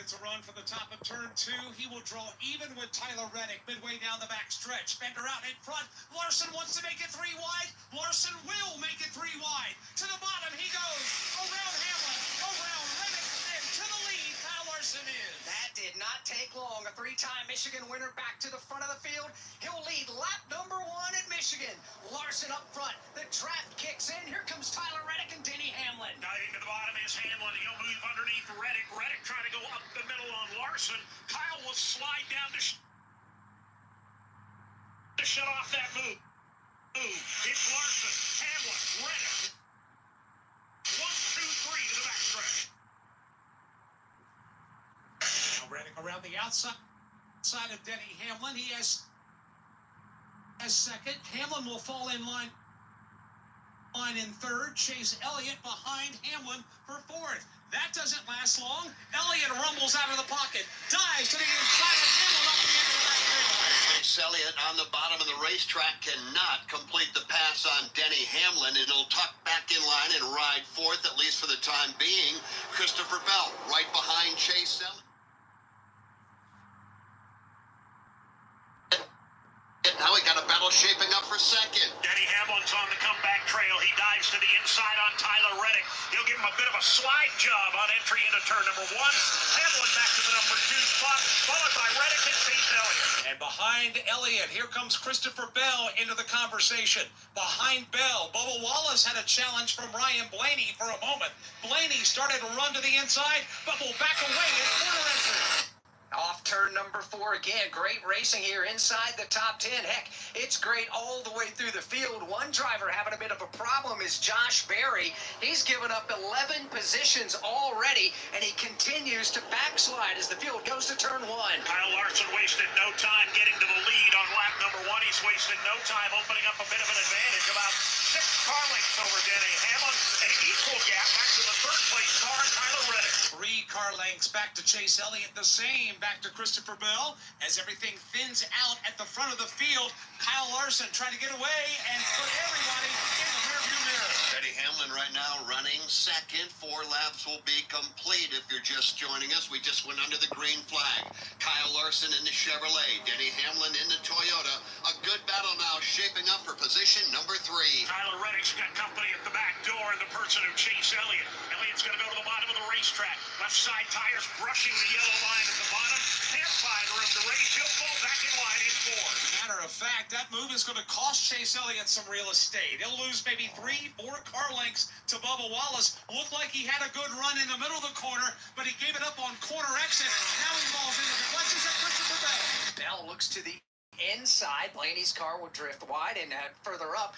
gets a run for the top of turn 2. He will draw even with Tyler Reddick midway down the back stretch. Bender out in front. Larson wants to make it 3 wide. Larson will make it 3 wide. To the bottom he goes. Around Hamlin. Around Reddick. And to the lead, Kyle Larson is. That did not take long. A 3-time Michigan winner back to the front of the field. He'll lead lap number 1 at Michigan. Larson up front. The draft kicks in. Here comes Tyler Reddick and Denny Hamlin. Diving to the bottom is Hamlin. He'll move underneath Reddick. Reddick trying to go up the middle on Larson. Kyle will slide down to shut off that move. It's Larson, Hamlin, Reddick. 1, 2, 3 to the backstretch. Now Reddick around the outside of Denny Hamlin. He has second. Hamlin will fall in line in third. Chase Elliott behind Hamlin for fourth. That doesn't last long. Elliott rumbles out of the pocket, dives to the inside of Hamlin up the end of the back straightaway. Chase Elliott on the bottom of the racetrack cannot complete the pass on Denny Hamlin, and he'll tuck back in line and ride fourth, at least for the time being. Christopher Bell right behind Chase Elliott. Now we got a battle shaping up for second. Denny Hamlin's on the comeback trail. He dives to the inside on Tyler Reddick. He'll give him a bit of a slide job on entry into turn number 1. Hamlin back to the number 2 spot, followed by Reddick and Chase Elliott. And behind Elliott, here comes Christopher Bell into the conversation. Behind Bell, Bubba Wallace had a challenge from Ryan Blaney for a moment. Blaney started to run to the inside, but will back away at corner entry. Off turn number 4 again. Great racing here inside the top 10. Heck, it's great all the way through the field. One driver having a bit of a problem is Josh Berry. He's given up 11 positions already, and he continues to backslide as the field goes to turn 1. Kyle Larson wasted no time getting to the lead on lap number 1. He's wasted no time opening up a bit of an advantage. About 6 car lengths over Denny Hamlin. An equal gap back to the third place car, Tyler Reddick. 3 car lengths back to Chase Elliott. The same back to Christopher Bell. As everything thins out at the front of the field, Kyle Larson trying to get away and put everybody in the rearview mirror. Denny Hamlin right now running second. 4 laps will be complete if you're just joining us. We just went under the green flag. Kyle Larson in the Chevrolet. Denny Hamlin in the Toyota. A good battle now shaping up for position number 3. Tyler Reddick's got company at the back door in the person of Chase Elliott. Elliott's going to go to the bottom of the racetrack. Left side tires brushing the yellow line at the bottom. Can't find room to race. He'll fall back in line in 4. Matter of fact, that move is going to cost Chase Elliott some real estate. He'll lose maybe 3-4 car lengths to Bubba Wallace. Looked like he had a good run in the middle of the corner, but he gave it up on corner exit. Now he falls into the clutches at Christopher Bell. Bell looks to the inside. Blaney's car will drift wide, and further up,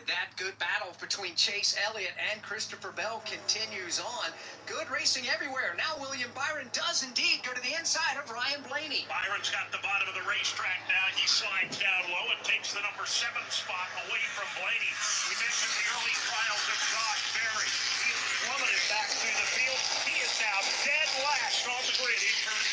that good battle between Chase Elliott and Christopher Bell continues on. Good racing everywhere. Now William Byron does indeed go to the inside of Ryan Blaney. Byron's got the bottom of the racetrack now. He slides down low and takes the number 7 spot away from Blaney. We mentioned the early trials of Josh Berry. He is plummeted back through the field. He is now dead last on the grid in turn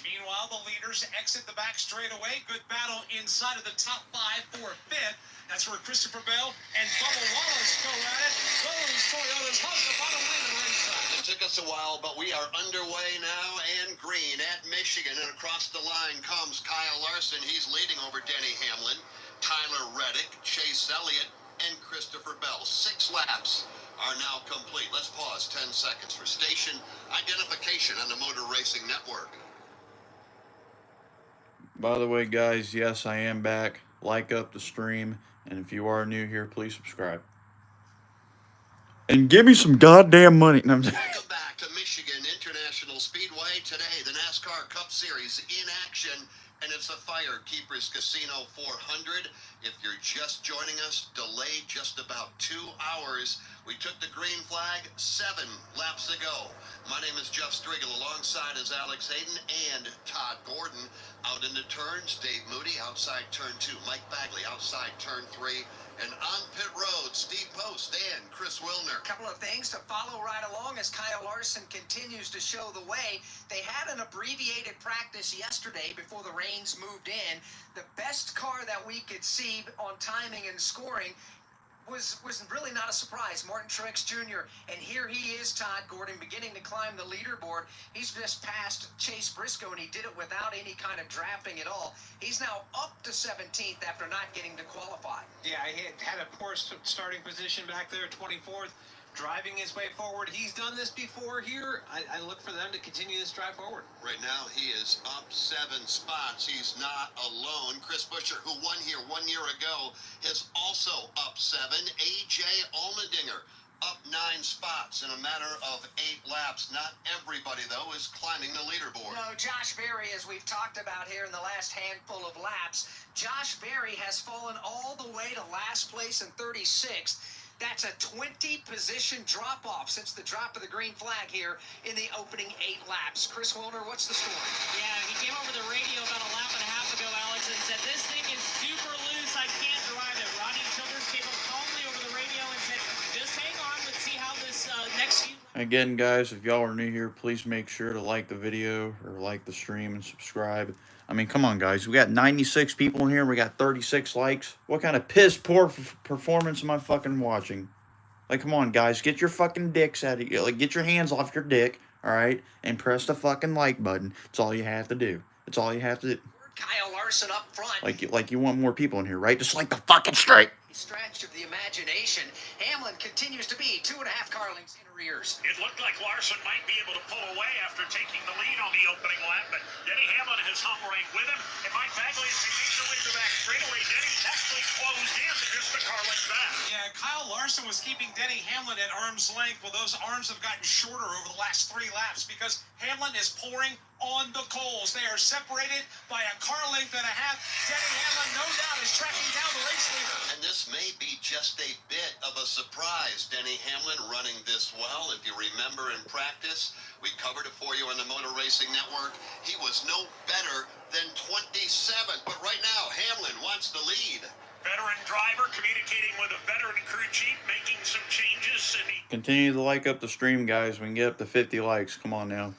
2. Meanwhile, the leaders exit the back straightaway. Good battle inside of the top 5 for 5th. That's where Christopher Bell and Bubba Wallace go at it. Those Toyotas hug the bottom lane of the racetrack. It took us a while, but we are underway now and green at Michigan. And across the line comes Kyle Larson. He's leading over Denny Hamlin, Tyler Reddick, Chase Elliott, and Christopher Bell. 6 laps are now complete. Let's pause 10 seconds for station identification on the Motor Racing Network. By the way, guys, yes, I am back. Like up the stream, and if you are new here, please subscribe. And give me some goddamn money. No, Welcome back to Michigan International Speedway. Today, the NASCAR Cup Series in action, and it's the Fire Keepers Casino 400. If you're just joining us, delayed just about 2 hours. We took the green flag 7 laps ago. My name is Jeff Striegel. Alongside is Alex Hayden and Todd Gordon. Out in the turns, Dave Moody outside turn 2. Mike Bagley outside turn 3. And on pit road, Steve Post and Chris Wilner. A couple of things to follow right along as Kyle Larson continues to show the way. They had an abbreviated practice yesterday before the rains moved in. The best car that we could see on timing and scoring was really not a surprise. Martin Truex Jr. And here he is, Todd Gordon, beginning to climb the leaderboard. He's just passed Chase Briscoe, and he did it without any kind of drafting at all. He's now up to 17th after not getting to qualify. Yeah, he had a poor starting position back there, 24th. Driving his way forward. He's done this before here. I look for them to continue this drive forward. Right now, he is up 7 spots. He's not alone. Chris Buescher, who won here 1 year ago, is also up 7. A.J. Allmendinger up 9 spots in a matter of 8 laps. Not everybody, though, is climbing the leaderboard. No, Josh Berry, as we've talked about here in the last handful of laps, Josh Berry has fallen all the way to last place in 36th. That's a 20-position drop-off since the drop of the green flag here in the opening 8 laps. Chris Wilner, what's the story? Yeah, he came over the radio about a lap and a half ago, Alex, and said, this thing is super loose. I can't drive it. Rodney Childers came up calmly over the radio and said, just hang on. Let's see how this next few... Again, guys, if y'all are new here, please make sure to like the video or like the stream and subscribe. I mean, come on, guys. We got 96 people in here. We got 36 likes. What kind of piss-poor performance am I fucking watching? Like, come on, guys. Get your fucking dicks out of here. Like, get your hands off your dick, all right? And press the fucking like button. That's all you have to do. That's all you have to do. Kyle Larson up front. Like you want more people in here, right? Just like the fucking straight. Stretch of the imagination. Hamlin continues to be 2.5 car lengths in arrears. It looked like Larson might be able to pull away after taking the lead on the opening lap, but Denny Hamlin has hung right with him. And Mike Bagley, as they make their way to the back straightaway, Denny's actually closed in to just a car length back. Yeah, Kyle Larson was keeping Denny Hamlin at arm's length. Well, those arms have gotten shorter over the last 3 laps because Hamlin is pouring on the coals. They are separated by a car length and a half. Denny Hamlin, no doubt, is tracking down the race leader. And this may be just a bit of a surprise. Denny Hamlin running this well. If you remember in practice, we covered it for you on the Motor Racing Network. He was no better than 27th. But right now, Hamlin wants the lead. Veteran driver communicating with a veteran crew chief, making some changes. And Continue to like up the stream, guys. We can get up to 50 likes. Come on now.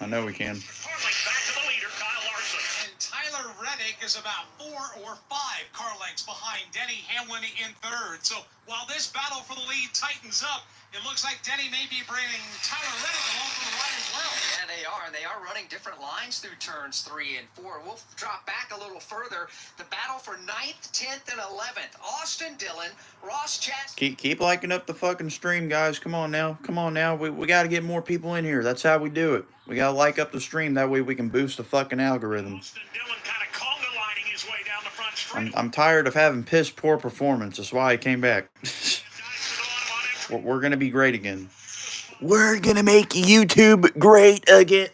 I know we can. back to the leader, Kyle Larson. And Tyler Reddick is about 4 or 5 car lengths behind Denny Hamlin in 3rd. So while this battle for the lead tightens up, it looks like Denny may be bringing Tyler Reddick along for the ride as well. Yeah, they are, and they are running different lines through turns 3 and 4. We'll drop back a little further. The battle for 9th, 10th, and 11th. Austin Dillon, Ross Chastain. Keep liking up the fucking stream, guys. Come on now. Come on now. We got to get more people in here. That's how we do it. We got to like up the stream. That way we can boost the fucking algorithm. Austin Dillon kind of conga lining his way down the front straight. I'm tired of having piss poor performance. That's why I came back. We're going to be great again. We're going to make YouTube great again.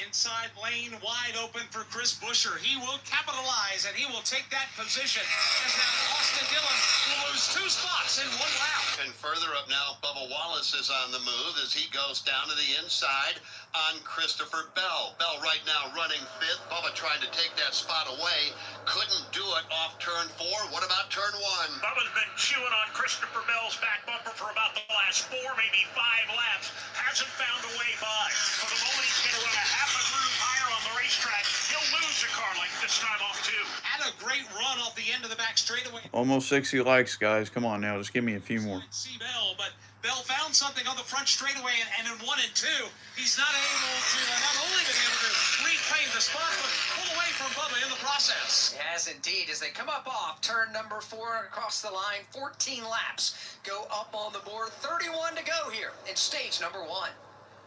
Inside lane wide open for Chris Buescher. He will capitalize and he will take that position. As now Austin Dillon will lose 2 spots in 1 lap. And further up now, Bubba Wallace is on the move as he goes down to the inside on Christopher Bell. Bell right now running 5th. Bubba trying to take that spot away. Couldn't do it off turn 4. What about turn 1? Bubba's been chewing on Christopher Bell's back bumper for about the last 4, maybe 5 laps. Hasn't found a way by. For the moment, he's going to run a half a groove higher on the racetrack. He'll lose a car length this time off, too. Had a great run off the end of the back straightaway. Almost 60 likes, guys. Come on now. Just give me a few more. See Bell, but Bell found something on the front straightaway, and in 1 and 2, he's not able to, not only been able to reclaim the spot, but pull away from Bubba in the process. Yes, indeed. As they come up off turn number 4 across the line, 14 laps go up on the board. 31 to go here in stage number 1.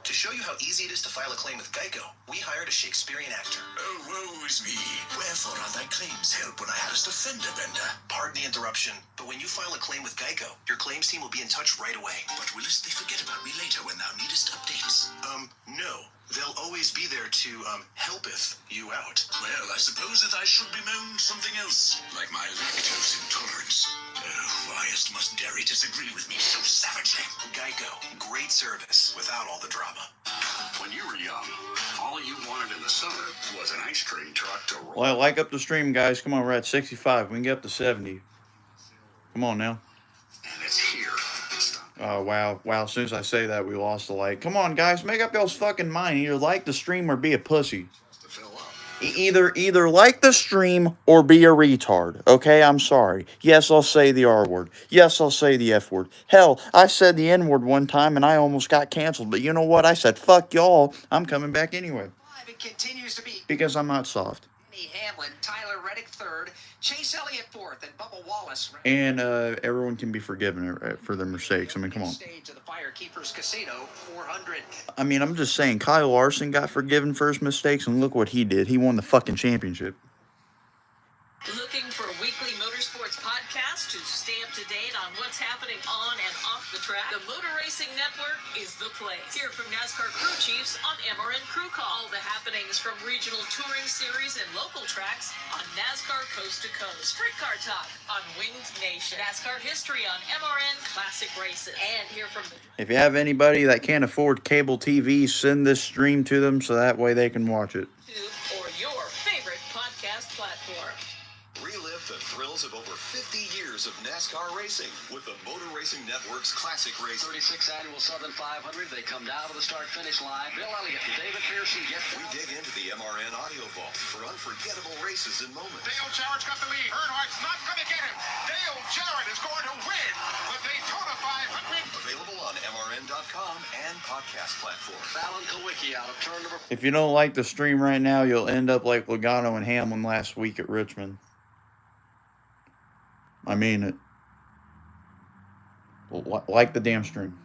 To show you how easy it is to file a claim with Geico, we hired a Shakespearean actor. Oh, woe is me. Wherefore are thy claims held when I hadst a fender bender? Pardon the interruption, but when you file a claim with Geico, your claims team will be in touch right away. But willest they forget about me later when thou needest updates? No. They'll always be there to, helpeth you out. Well, I suppose that I should bemoan something else, like my lactose intolerance. Oh, why must dairy disagree with me so savagely? Geico. Great service without all the drama. When you were young, all you wanted in the summer was an ice cream truck to roll. Well, like up the stream, guys. Come on, we're at 65. We can get up to 70. Come on now. And it's here. Oh, wow. Wow, as soon as I say that, we lost a like. Come on, guys. Make up y'all's fucking mind. Either like the stream or be a pussy. To fill up. Either like the stream or be a retard. Okay, I'm sorry. Yes, I'll say the R word. Yes, I'll say the F word. Hell, I said the N word one time and I almost got canceled. But you know what? I said, fuck y'all. I'm coming back anyway. It continues to be Because I'm not soft. Hamlin, Tyler Reddick third, Chase Elliott fourth, and Bubba Wallace. And everyone can be forgiven for their mistakes. I mean, come on. Stage of the Firekeepers Casino 400. I mean, I'm just saying, Kyle Larson got forgiven for his mistakes, and look what he did. He won the fucking championship. Looking for a weekly motorsports podcast to stay up to date on what's happening on and off the track? The Motor Racing Network is the place. Hear from NASCAR crew chiefs on MRN Crew Call. All the happenings from regional touring series and local tracks on NASCAR Coast to Coast. Sprint Car Talk on Winged Nation. NASCAR history on MRN Classic Races. And hear from If you have anybody that can't afford cable TV, send this stream to them so that way they can watch it. YouTube or your favorite podcast platform. Relive the thrills of over 50 years of NASCAR racing with the Motor Racing Network's Classic Race. 36th Annual Southern 500. They come down to the start-finish line. Bill Elliott and David Pearson get We dig into the MRN audio vault for unforgettable races and moments. Dale Jarrett's got the lead. Earnhardt's not going to get him. Dale Jarrett is going to win the Daytona 500. Available on MRN.com and podcast platforms. Fallon Kowicki out of turn number. If you don't like the stream right now, you'll end up like Logano and Hamlin last week at Richmond. I mean it. Like the damn stream.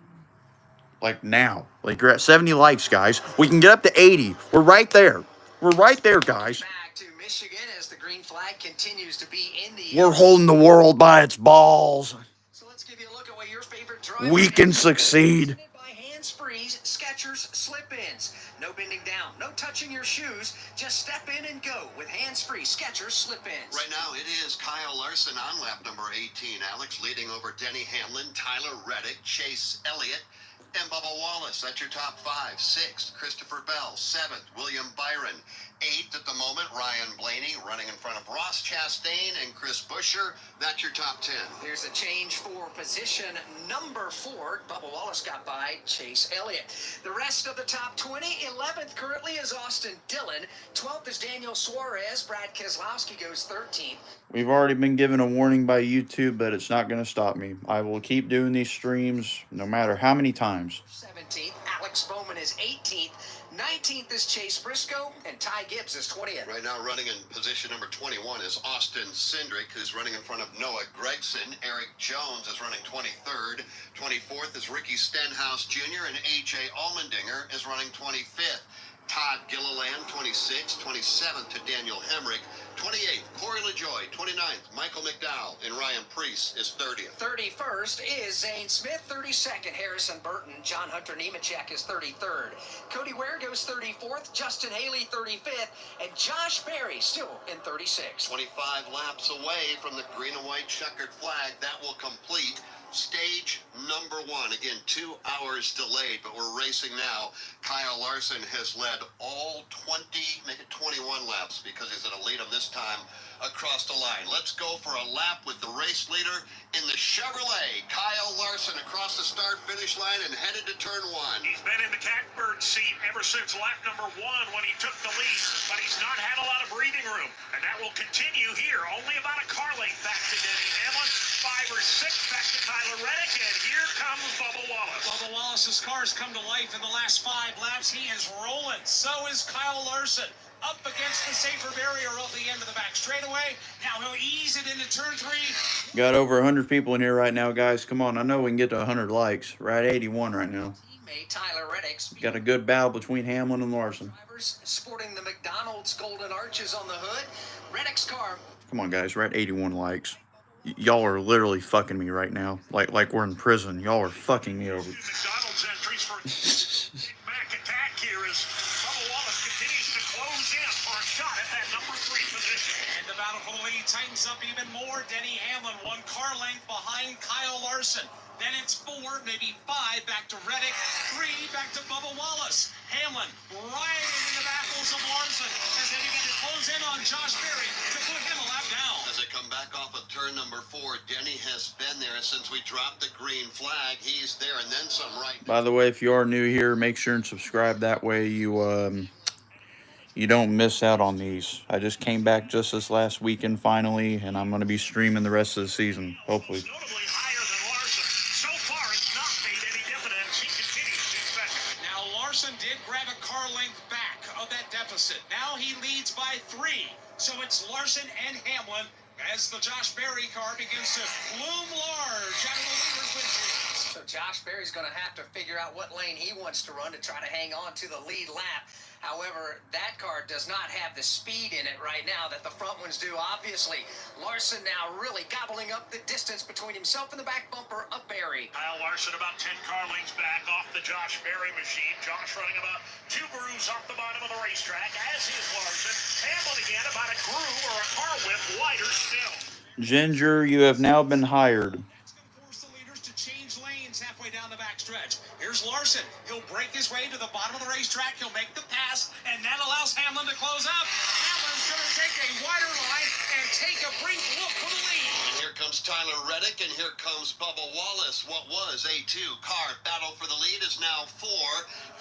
Like now. Like you're at 70 likes, guys. We can get up to 80. We're right there. We're right there, guys. Back to Michigan as the green flag continues to be in the. We're holding the world by its balls. So let's give you a look at what your favorite driver. We can succeed. By hands-frees, Skechers slip-ins. No bending down, no touching your shoes. Just step in and go with hands-free Skechers slip-ins. Right now, it is Kyle Larson on lap number 18, Alex, leading over Denny Hamlin, Tyler Reddick, Chase Elliott, and Bubba Wallace. That's your top five. Sixth, Christopher Bell. Seventh, William Byron. Eighth at the moment, Ryan Blaney, running in front of Ross Chastain and Chris Buescher. That's your top 10. There's a change for position number 4. Bubba Wallace got by Chase Elliott. The rest of the top 20, 11th currently is Austin Dillon. 12th is Daniel Suarez. Brad Keselowski goes 13th. We've already been given a warning by YouTube, but it's not going to stop me. I will keep doing these streams no matter how many times. 17th, Alex Bowman is 18th. 19th is Chase Briscoe, and Ty Gibbs is 20th. Right now, running in position number 21 is Austin Cindric, who's running in front of Noah Gragson. Eric Jones is running 23rd. 24th is Ricky Stenhouse Jr., and A.J. Allmendinger is running 25th. Todd Gilliland, 26th. 27th to Daniel Hemrick. 28th, Corey LaJoie. 29th, Michael McDowell. And Ryan Preece is 30th. 31st is Zane Smith. 32nd, Harrison Burton. John Hunter Nemechek is 33rd. Cody Ware goes 34th. Justin Haley, 35th. And Josh Berry still in 36th. 25 laps away from the green and white checkered flag. That will complete stage number 1. Again, 2 hours delayed, but we're racing now. Kyle Larson has led all 20, make it 21 laps because he's going to lead them this time across the line. Let's go for a lap with the race leader in the Chevrolet. Kyle Larson across the start-finish line and headed to turn 1. He's been in the catbird seat ever since lap number 1 when he took the lead, but he's not had a lot of breathing room, and that will continue here. Only about a car length back to Denny Hamlin, 5 or 6 back to Tyler Reddick, and here comes Bubba Wallace. Bubba Wallace's car's come to life in the last 5 laps. He is rolling. So is Kyle Larson. Up against the safer barrier of the end of the back straightaway. Now he'll ease it into turn 3. Got over 100 people in here right now, guys. Come on, I know we can get to 100 likes. We're at 81 right now. Teammate Tyler Reddick. Got a good battle between Hamlin and Larson. Drivers sporting the McDonald's golden arches on the hood. Reddick's car. Come on, guys. We're at 81 likes. Y'all are literally fucking me right now. Like we're in prison. Y'all are fucking me over. McDonald's entries for Big Mac attack here as Bubba Wallace continues to close in for a shot at that number 3 position. And the battle for the lead tightens up even more. Denny Hamlin 1 car length behind Kyle Larson. Then it's 4, maybe 5, back to Reddick. 3, back to Bubba Wallace. Hamlin right into the battles of Larson as they begin to close in on Josh Berry to put him a lap down. As they come back off of turn number 4, Denny has been there since we dropped the green flag. He's there and then some right now. By the way, if you are new here, make sure and subscribe. That way you you don't miss out on these. I just came back just this last weekend finally, and I'm going to be streaming the rest of the season, hopefully. Notably higher than Larson. So far, it's not made any dividends. He continues to second. Now Larson did grab a car length back of that deficit. Now he leads by 3. So it's Larson and Hamlin as the Josh Berry car begins to loom large out of the leader's windshield. So Josh Berry's going to have to figure out what lane he wants to run to try to hang on to the lead lap. However, that car does not have the speed in it right now that the front ones do, obviously. Larson now really gobbling up the distance between himself and the back bumper of Berry. Kyle Larson about 10 car lengths back off the Josh Berry machine. Josh running about 2 grooves off the bottom of the racetrack, as is Larson. Hamlin again about a groove or a car width wider still. Ginger, you have now been hired. That's going to force the leaders to change lanes halfway down the backstretch. Here's Larson. He'll break his way to the bottom of the racetrack. He'll make the pass, and that allows Hamlin to close up. Hamlin's going to take a wider line and take a brief look for the lead. And here comes Tyler Reddick, and here comes Bubba Wallace. What was a 2-car battle for the lead is now 4.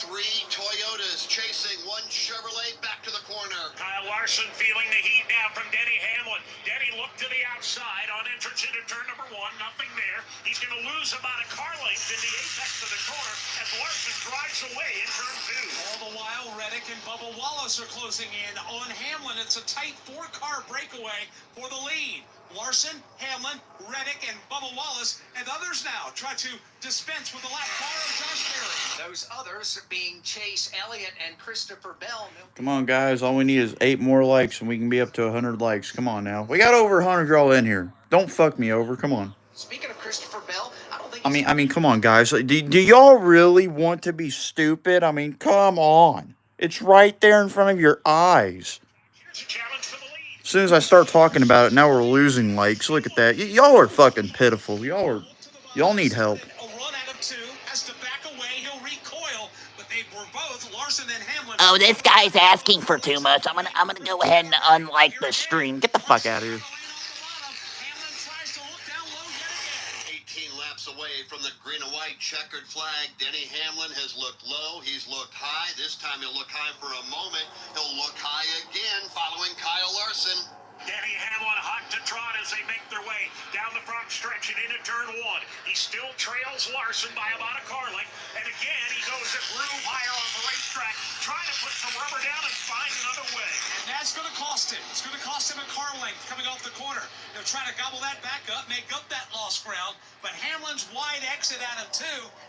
3 Toyotas chasing 1 Chevrolet back to the corner. Kyle Larson feeling the heat now from Denny Hamlin. Denny looked to the outside on entrance into turn number 1. Nothing there. He's going to lose about a car length in the apex of the corner as Larson drives away in turn 2. All the while, Reddick and Bubba Wallace are closing in on Hamlin. It's a tight 4-car breakaway for the lead. Larson, Hamlin, Reddick, and Bubba Wallace, and others now try to dispense with the lap car of Josh Berry. Those others being Chase Elliott and Christopher Bell. Come on, guys. All we need is 8 more likes, and we can be up to 100 likes. Come on now. We got over 100 y'all in here. Don't fuck me over. Come on. Speaking of Christopher Bell, I don't think I mean, come on, guys. Do y'all really want to be stupid? I mean, come on. It's right there in front of your eyes. Here's a challenge for the lead. As soon as I start talking about it, now we're losing likes. Look at that. Y'all are fucking pitiful. Y'all need help. A run out of 2 has to back away. He'll recoil, but they were both Larson and Hamlin. Oh, this guy's asking for too much. I'm gonna go ahead and unlike the stream. Get the fuck out of here. Hamlin tries to look down low yet again. 18 laps away from the green and white checkered flag. Denny Hamlin has looked low. He's looked high. This time he'll look high for a moment. He'll look high again following Kyle Larson. Denny Hamlin hot to trot as they make their way down the front stretch and into turn 1. He still trails Larson by about a car length. And again, he goes a groove higher on the racetrack, trying to put some rubber down and find another way. And that's going to cost him. It's going to cost him a car length coming off the corner. They'll try to gobble that back up, make up that lost ground. But Hamlin's wide exit out of 2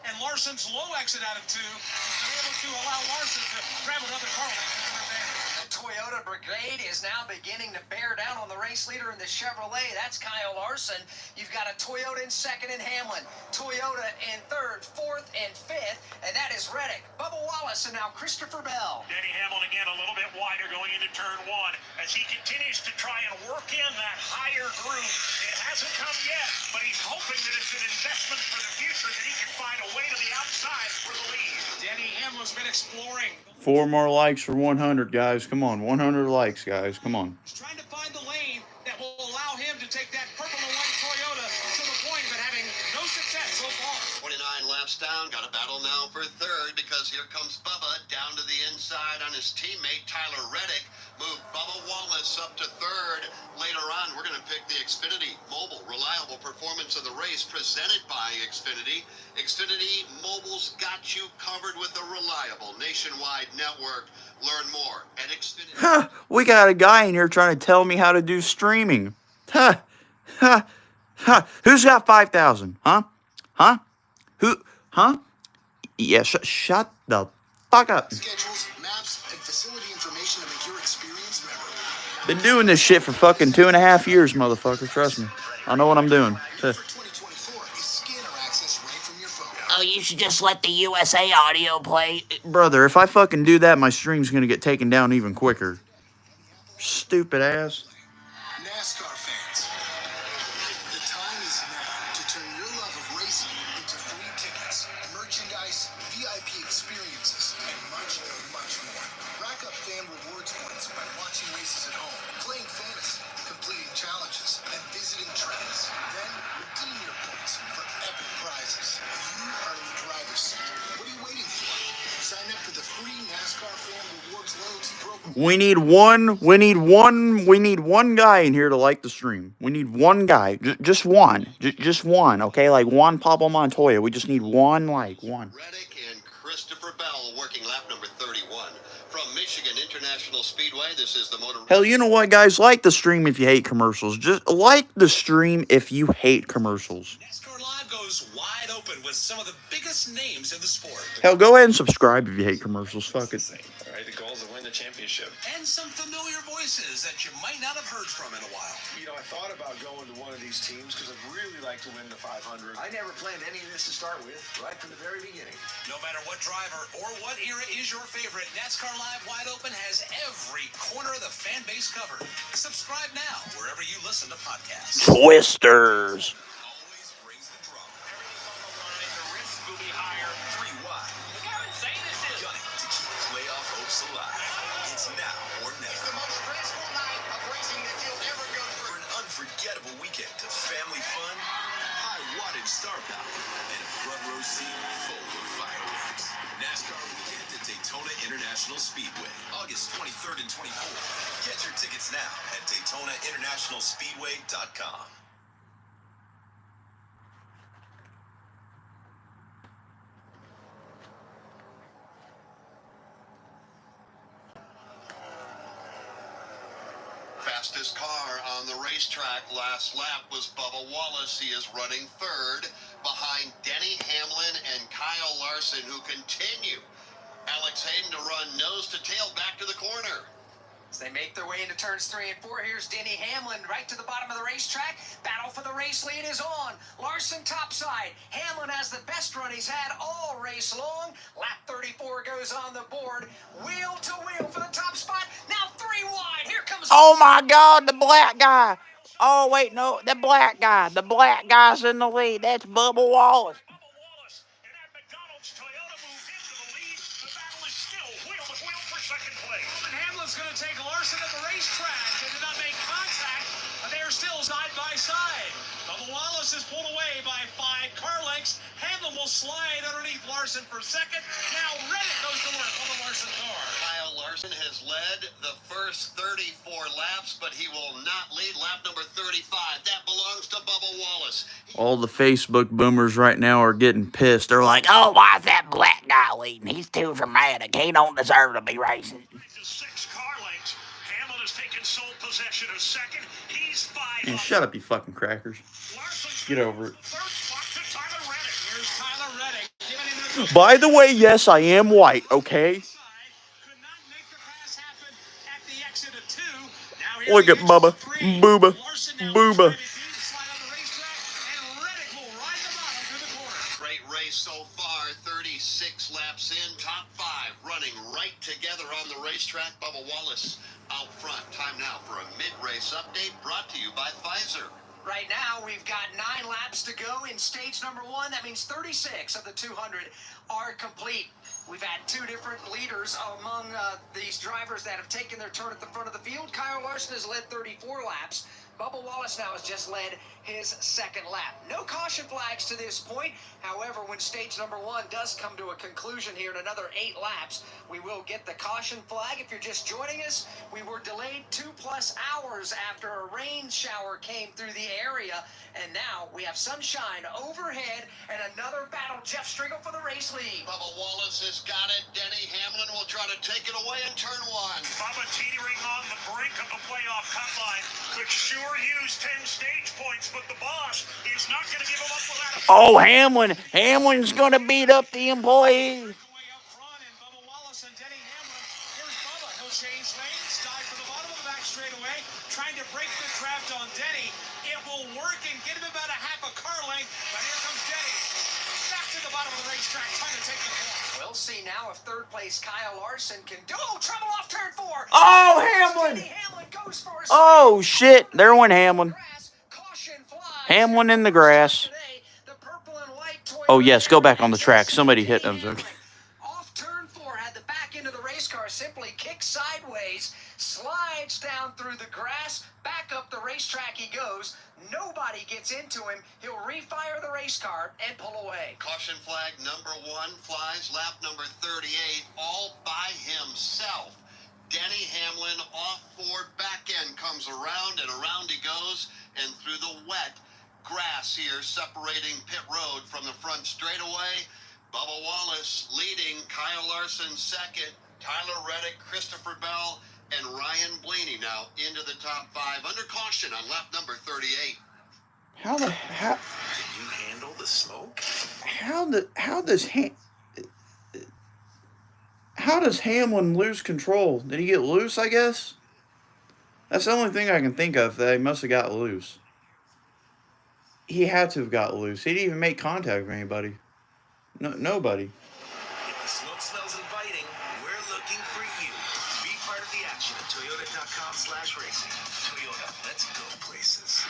and Larson's low exit out of 2 is able to allow Larson to grab another car length. the Toyota brigade is now beginning to bear down on the race leader in the Chevrolet. That's Kyle Larson. You've got a Toyota in 2nd in Hamlin, Toyota in 3rd, 4th, and 5th, and that is Reddick, Bubba Wallace, and now Christopher Bell. Denny Hamlin again a little bit wider going into turn 1 as he continues to try and work in that higher groove. It hasn't come yet, but he's hoping that it's an investment for the future, that he can find a way to the outside for the lead. Denny Hamlin's been exploring. 4 more likes for 100, guys. Come on, 100 likes, guys. Come on. He's trying to find the lane that will allow him to take that purple and white Toyota to the point, but having no success so far. 29 laps down, got a battle now for 3rd because here comes Bubba down to the inside on his teammate Tyler Reddick. Move Bubba Wallace up to 3rd. Later on, we're going to pick the Xfinity Mobile Reliable Performance of the Race presented by Xfinity. Xfinity Mobile's got you covered with a reliable nationwide network. Learn more at Xfinity. Ha! We got a guy in here trying to tell me how to do streaming. Ha! Ha! Ha! Who's got 5,000? Huh? Huh? Who? Huh? Yeah, shut the fuck up. Schedules, maps, and facility information to make your experience memorable. Been doing this shit for fucking 2.5 years, motherfucker. Trust me. I know what I'm doing. For 2024 is scanner access right from your phone. Oh, you should just let the USA audio play. Brother, if I fucking do that, my stream's gonna get taken down even quicker. Stupid ass. NASCAR fans, the time is now to turn your love of racing into free tickets, merchandise, VIP experiences, and much, much more. Rack up fan rewards points by watching races at home, playing fantasy, completing challenges, and visiting tracks. Then redeem your points for epic prizes. You are in the driver's seat. What are you waiting for? Sign up for the free NASCAR We need one guy in here to like the stream. We need one guy. Just one. Just one, okay? Like one Pablo Montoya. We just need one, like one. Reddick and Christopher Bell working lap number 31. From Michigan International Speedway, this is the Motor... Hell, you know what, guys? Like the stream if you hate commercials. Just like the stream if you hate commercials. NASCAR Live goes wide open with some of the biggest names in the sport. Hell, go ahead and subscribe if you hate commercials. Fuck it. All right, the goal is to win the championship. And some familiar voices that you might not have heard from in a while. You know, I thought about going to one of these teams because I'd really like to win the 500. I never planned any of this to start with, right from the very beginning. No matter what driver or what era is your favorite, NASCAR Live Wide Open has every corner of the fan base covered. Subscribe now wherever you listen to podcasts. Twisters. Always brings the drama. Everything's on the line. The risk will be higher. 3 wide. Look how insane this is. Gunning to keep playoff hopes alive. It's now or never. It's the most stressful night of racing that you'll ever go through. For an unforgettable weekend of family fun, high-wattage star power, and a front row seat full of fireworks. NASCAR weekend at Daytona International Speedway, August 23rd and 24th. Get your tickets now at DaytonaInternationalSpeedway.com. Fastest car on the racetrack last lap was Bubba Wallace. He is running third behind Denny Hamlin and Kyle Larson, who continue. Alex Hayden to run nose to tail back to the corner. As they make their way into turns 3 and 4, here's Denny Hamlin right to the bottom of the racetrack. Battle for the race lead is on. Larson topside. Hamlin has the best run he's had all race long. Lap 34 goes on the board. Wheel to wheel for the top spot. Now 3 wide. Here comes... Oh my God, the black guy. Oh wait, no, the black guy. The black guy's in the lead. That's Bubba Wallace. Bubba Wallace and that McDonald's Toyota moved into the lead. The battle is still wheel to wheel for second place. And Hamlin's going to take Larson at the racetrack. They did not make contact, but they are still side by side. Bubba Wallace is pulled away by 5 car lengths. Hamlin will slide underneath Larson for second. Now Reddick goes to work on the Larson car. Kyle Larson has led the first 34 laps, but he will not lead lap number 35. That belongs to Bubba Wallace. All the Facebook boomers right now are getting pissed. They're like, Oh, why's that black guy leading? He's too dramatic. He don't deserve to be racing. To 6 car lengths. Hamlin has taken sole possession of second. He's 5 man, up. shut up, you fucking crackers. Larson's Get over it. third spot to Tyler Reddick. Here's Tyler Reddick giving him the By the way, yes, I am white, okay? side. Could not make the pass happen at the exit of 2. Now here's Look the at exit Bubba. of 3. Booba. Larson now Booba. trying to slide on the racetrack, and Reddick will ride the bottom to the corner. Great race so far, 36 laps in, top 5 running right together on the racetrack. Bubba Wallace out front. Time now for a mid-race update brought to you by Pfizer. Right now, we've got 9 laps to go in stage number 1. That means 36 of the 200 are complete. We've had 2 different leaders among these drivers that have taken their turn at the front of the field. Kyle Larson has led 34 laps. Bubba Wallace now has just led his 2nd lap. No caution flags to this point. However, when stage number 1 does come to a conclusion here in another 8 laps, we will get the caution flag. If you're just joining us, we were delayed 2+ hours after a rain shower came through the area, and now we have sunshine overhead and another battle. Jeff Striegel for the race lead. Bubba Wallace has got it. Denny Hamlin will try to take it away in turn 1. Bubba teetering on the brink of the playoff cut line. Could sure use 10 stage points, but the boss is not going to give him up without a... Oh, Hamlin's gonna beat up the employee. Way up front, and Bubba Wallace and Denny Hamlin. Here's Bubba. He'll change lanes, dive for the bottom of the back straightaway, trying to break the draft on Denny. It will work and get him about a half a car length, but here comes Denny. Back to the bottom of the racetrack, trying to take the corner. We'll see now if 3rd place Kyle Larson can do... Oh, trouble off turn 4. Oh, Hamlin. Denny Hamlin goes for a Oh shit, there went Hamlin. Caution flies. Hamlin in the grass. The purple and white Toyota Oh yes, go back on the track. Somebody hit him. off turn 4 had the back end of the race car simply kicks sideways, slides down through the grass, back up the racetrack he goes. Nobody gets into him. He'll refire the race car and pull away. Caution flag number 1 flies lap number 38 all by himself. Denny Hamlin off forward, back end comes around and around he goes, and through the wet grass here separating pit road from the front straightaway. Bubba Wallace leading, Kyle Larson second, Tyler Reddick, Christopher Bell, and Ryan Blaney now into the top 5 under caution on lap number 38. How Can you handle the smoke? how does Hamlin lose control? Did he get loose, I guess? That's the only thing I can think of that he must have got loose. He had to have got loose. He didn't even make contact with anybody. No, nobody. If the smoke smells inviting, we're looking for you. Be part of the action at Toyota.com/racing. Toyota, let's go places.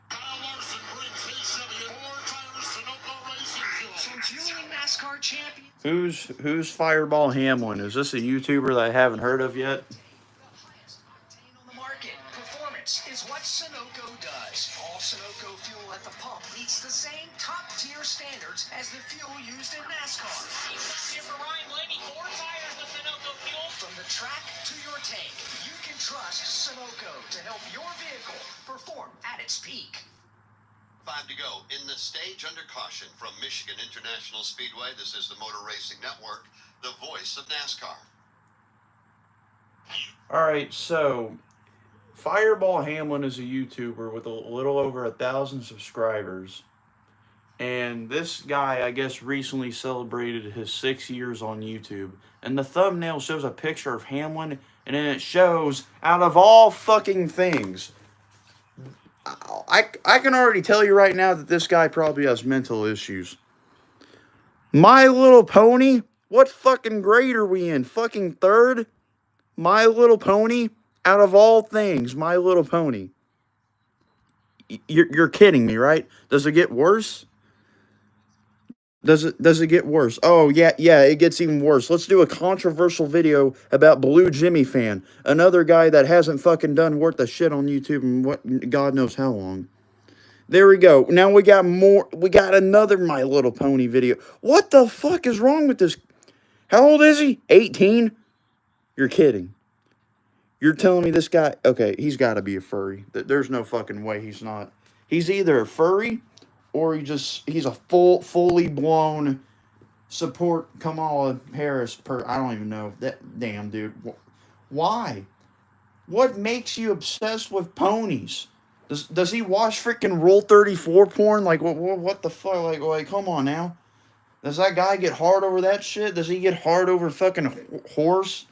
Kyle Larson brings his 74 tires Sunoco Racing Fuel. From fueling NASCAR champions. Who's Fireball Hamlin? Is this a YouTuber that I haven't heard of yet? On the market, performance is what Sunoco does. All Sunoco fuel at the pump meets the same top-tier standards as the fuel used in NASCAR. Here for Ryan Blaney, 4 tires with Sunoco fuel. From the track to your tank, you can trust Sunoco to help your vehicle perform at its peak. 5 to go in the stage under caution from Michigan International Speedway. This is the Motor Racing Network, the voice of NASCAR. Alright, so Fireball Hamlin is a YouTuber with a little over 1,000 subscribers. And this guy, I guess, recently celebrated his 6 years on YouTube. And the thumbnail shows a picture of Hamlin, and then it shows, out of all fucking things, I can already tell you right now that this guy probably has mental issues. My Little Pony? What fucking grade are we in? Fucking third? My Little Pony? Out of all things, My Little Pony. You're kidding me, right? Does it get worse? Does it get worse? Oh, yeah, it gets even worse. Let's do a controversial video about Blue Jimmy Fan. Another guy that hasn't fucking done worth a shit on YouTube in what God knows how long. There we go. Now we got more. We got another My Little Pony video. What the fuck is wrong with this? How old is he? 18? You're kidding. You're telling me this guy... Okay, he's got to be a furry. There's no fucking way he's not. He's either a furry... or he's a fully blown support Kamala Harris I don't even know. That damn dude. Why? What makes you obsessed with ponies? Does he watch freaking Rule 34 porn? Like what the fuck? Like come on now. Does that guy get hard over that shit? Does he get hard over fucking horse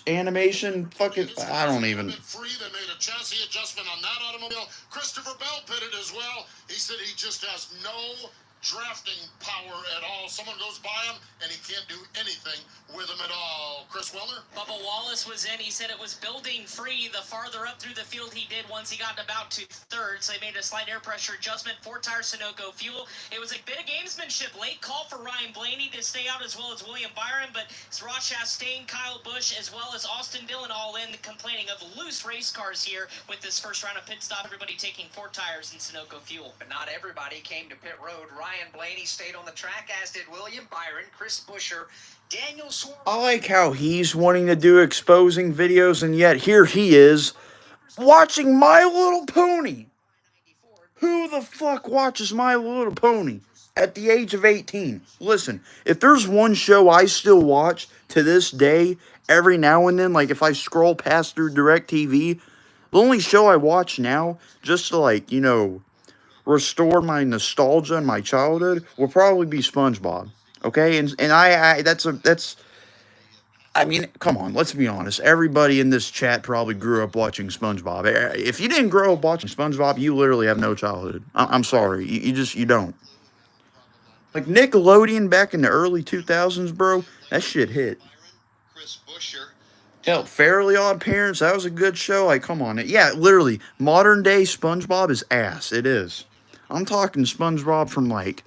animation? Fucking I don't even. Free, they made a chassis adjustment on that automobile. Christopher Bell pitted as well. He said he just has no drafting power at all. Someone goes by him and he can't do anything with him at all. Chris Weller? Bubba Wallace was in. He said it was building free the farther up through the field he did once he got about to third. So they made a slight air pressure adjustment. 4-tire Sunoco fuel. It was a bit of gamesmanship. Late call for Ryan Blaney to stay out as well as William Byron. But it's Ross Chastain, Kyle Busch, as well as Austin Dillon all in, complaining of loose race cars here with this first round of pit stop. Everybody taking 4 tires in Sunoco fuel. But not everybody came to pit road. Ryan Blaney stayed on the track, as did William Byron, Chris Buescher, Daniel Swarm. I like how he's wanting to do exposing videos, and yet here he is watching My Little Pony. Who the fuck watches My Little Pony at the age of 18? Listen, if there's one show I still watch to this day, every now and then, like if I scroll past through DirecTV, the only show I watch now, just to like, you know, restore my nostalgia and my childhood, will probably be SpongeBob. Okay, and I mean, come on, let's be honest. Everybody in this chat probably grew up watching SpongeBob. If you didn't grow up watching SpongeBob, you literally have no childhood. I'm sorry, you don't. Like Nickelodeon back in the early 2000s, bro, that shit hit. Chris Buescher. Hell, Fairly Odd Parents, that was a good show. Like, come on. Yeah, literally, modern day SpongeBob is ass. It is. I'm talking SpongeBob from, like,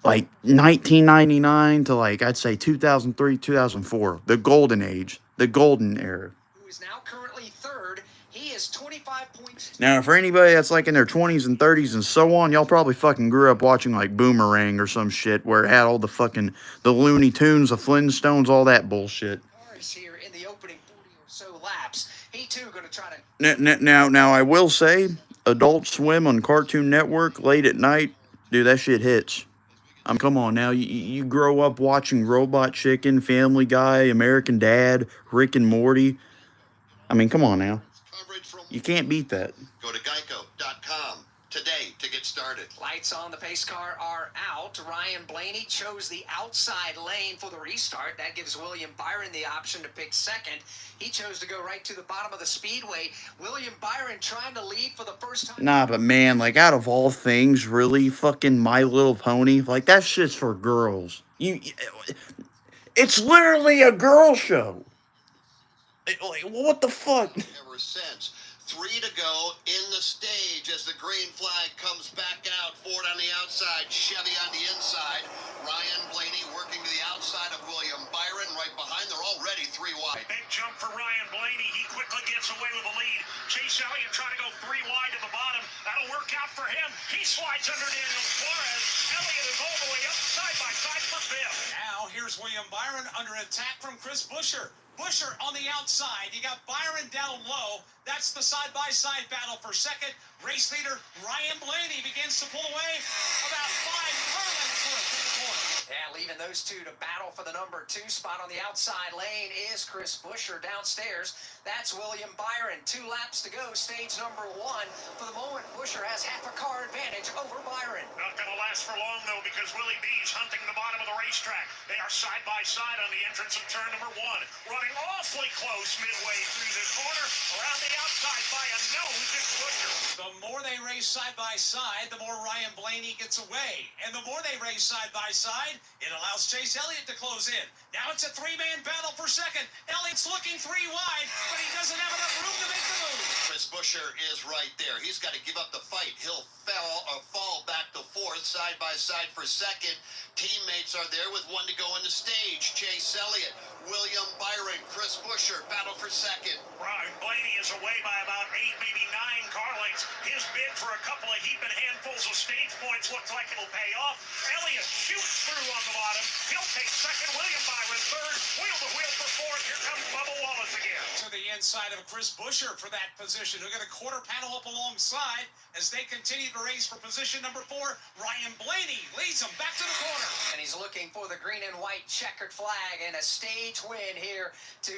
like 1999 to like I'd say 2003, 2004, the golden age, the golden era. Who is now currently third. He is 25 points. Now, for anybody that's like in their 20s and 30s and so on, y'all probably fucking grew up watching like Boomerang or some shit where it had all the fucking the Looney Tunes, the Flintstones, all that bullshit. Cars here in the opening 40 or so laps. He too going to try to. Now, I will say, Adult Swim on Cartoon Network late at night, dude, that shit hits. Come on now, you grow up watching Robot Chicken, Family Guy, American Dad, Rick and Morty. I mean, come on now. Coverage from You can't beat that. Go to geico.com today to get started. Lights on, the pace car are out. Ryan Blaney chose the outside lane for the restart. That gives William Byron the option to pick second. He chose to go right to the bottom of the speedway. William Byron trying to lead for the first time. Nah, but man, like out of all things, really, fucking My Little Pony, like that shit's for girls. It's literally a girl show. Like, what the fuck? Ever since. 3 to go in the stage as the green flag comes back out. Ford on the outside, Chevy on the inside. Ryan Blaney working to the outside of William Byron right behind. They're already 3 wide. Big jump for Ryan Blaney. He quickly gets away with the lead. Chase Elliott trying to go 3 wide to the bottom. That'll work out for him. He slides under Daniel Suarez. Elliott is all the way up side by side for fifth. Now here's William Byron under attack from Chris Buescher. Buescher on the outside. You got Byron down low. That's the side-by-side battle for second. Race leader Ryan Blaney begins to pull away about 5 furlongs worth in the corner. Yeah, leaving those two to battle for the number 2 spot on the outside lane is Chris Buescher downstairs. That's William Byron. 2 laps to go, stage number 1. For the moment, Buescher has half a car advantage over Byron. Not going to last for long, though, because Willie B's hunting the bottom of the racetrack. They are side by side on the entrance of turn number 1. Running awfully close midway through the corner. Around the outside by a nose is Buescher. The more they race side by side, the more Ryan Blaney gets away. And the more they race side by side, it allows Chase Elliott to close in. Now it's a 3-man battle for second. Elliott's looking 3 wide, but he doesn't have enough room to make the move. Chris Buescher is right there. He's got to give up the fight. He'll fall back to 4th, side by side for second. Teammates are there with 1 to go in the stage. Chase Elliott, William Byron, Chris Buescher, battle for second. Ryan Blaney is away by about 8, maybe 9 car lengths. His bid for a couple of heaping handfuls of stage points looks like it'll pay off. Elliott shoots through on the bottom. He'll take second. William Byron third. Wheel to wheel for 4th. Here comes Bubba Wallace again. To the inside of Chris Buescher for that position, who got a quarter panel up alongside as they continue to race for position number 4. Ryan Blaney leads them back to the corner. And he's looking for the green and white checkered flag and a stage win here to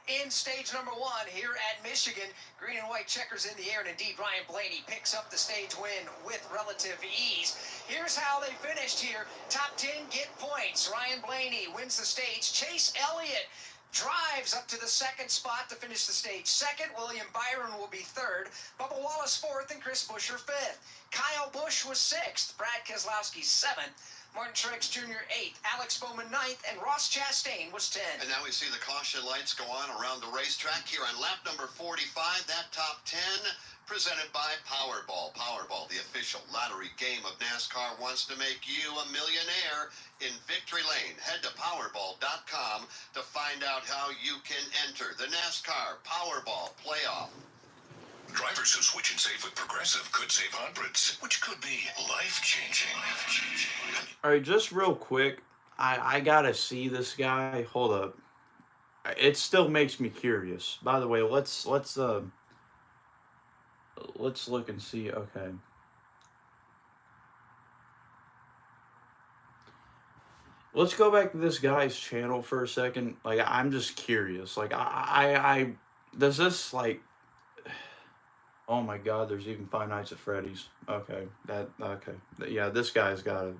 end stage number 1 here at Michigan. Green and white checkers in the air, and indeed Ryan Blaney picks up the stage win with relative ease. Here's how they finished here. Top 10 get points. Ryan Blaney wins the stage. Chase Elliott drives up to the 2nd spot to finish the stage 2nd. William Byron will be 3rd. Bubba Wallace 4th, and Chris Buescher 5th. Kyle Busch was 6th. Brad Keselowski 7th. Martin Truex Jr. 8th, Alex Bowman 9th, and Ross Chastain was 10th. And now we see the caution lights go on around the racetrack here on lap number 45. That top 10 presented by Powerball. Powerball, the official lottery game of NASCAR, wants to make you a millionaire in victory lane. Head to Powerball.com to find out how you can enter the NASCAR Powerball Playoff. Drivers who switch and save with Progressive could save hundreds, which could be life-changing. All right, just real quick, I gotta see this guy. Hold up, it still makes me curious. By the way, let's look and see. Okay, let's go back to this guy's channel for a second. Like, I'm just curious. Like, I does this like. Oh my God, there's even Five Nights at Freddy's. Okay, yeah, this guy's got it.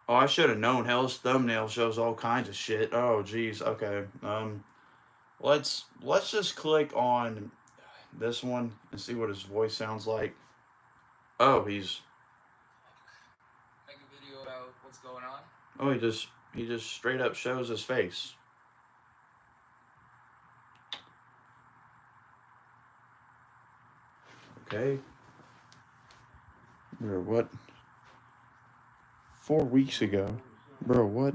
Oh, I should have known. Hell's thumbnail shows all kinds of shit. Oh, geez. Okay. Let's just click on this one and see what his voice sounds like. Oh, he's. Make a video about what's going on. Oh, he just straight up shows his face. Okay. Or what? 4 weeks ago. Bro, what?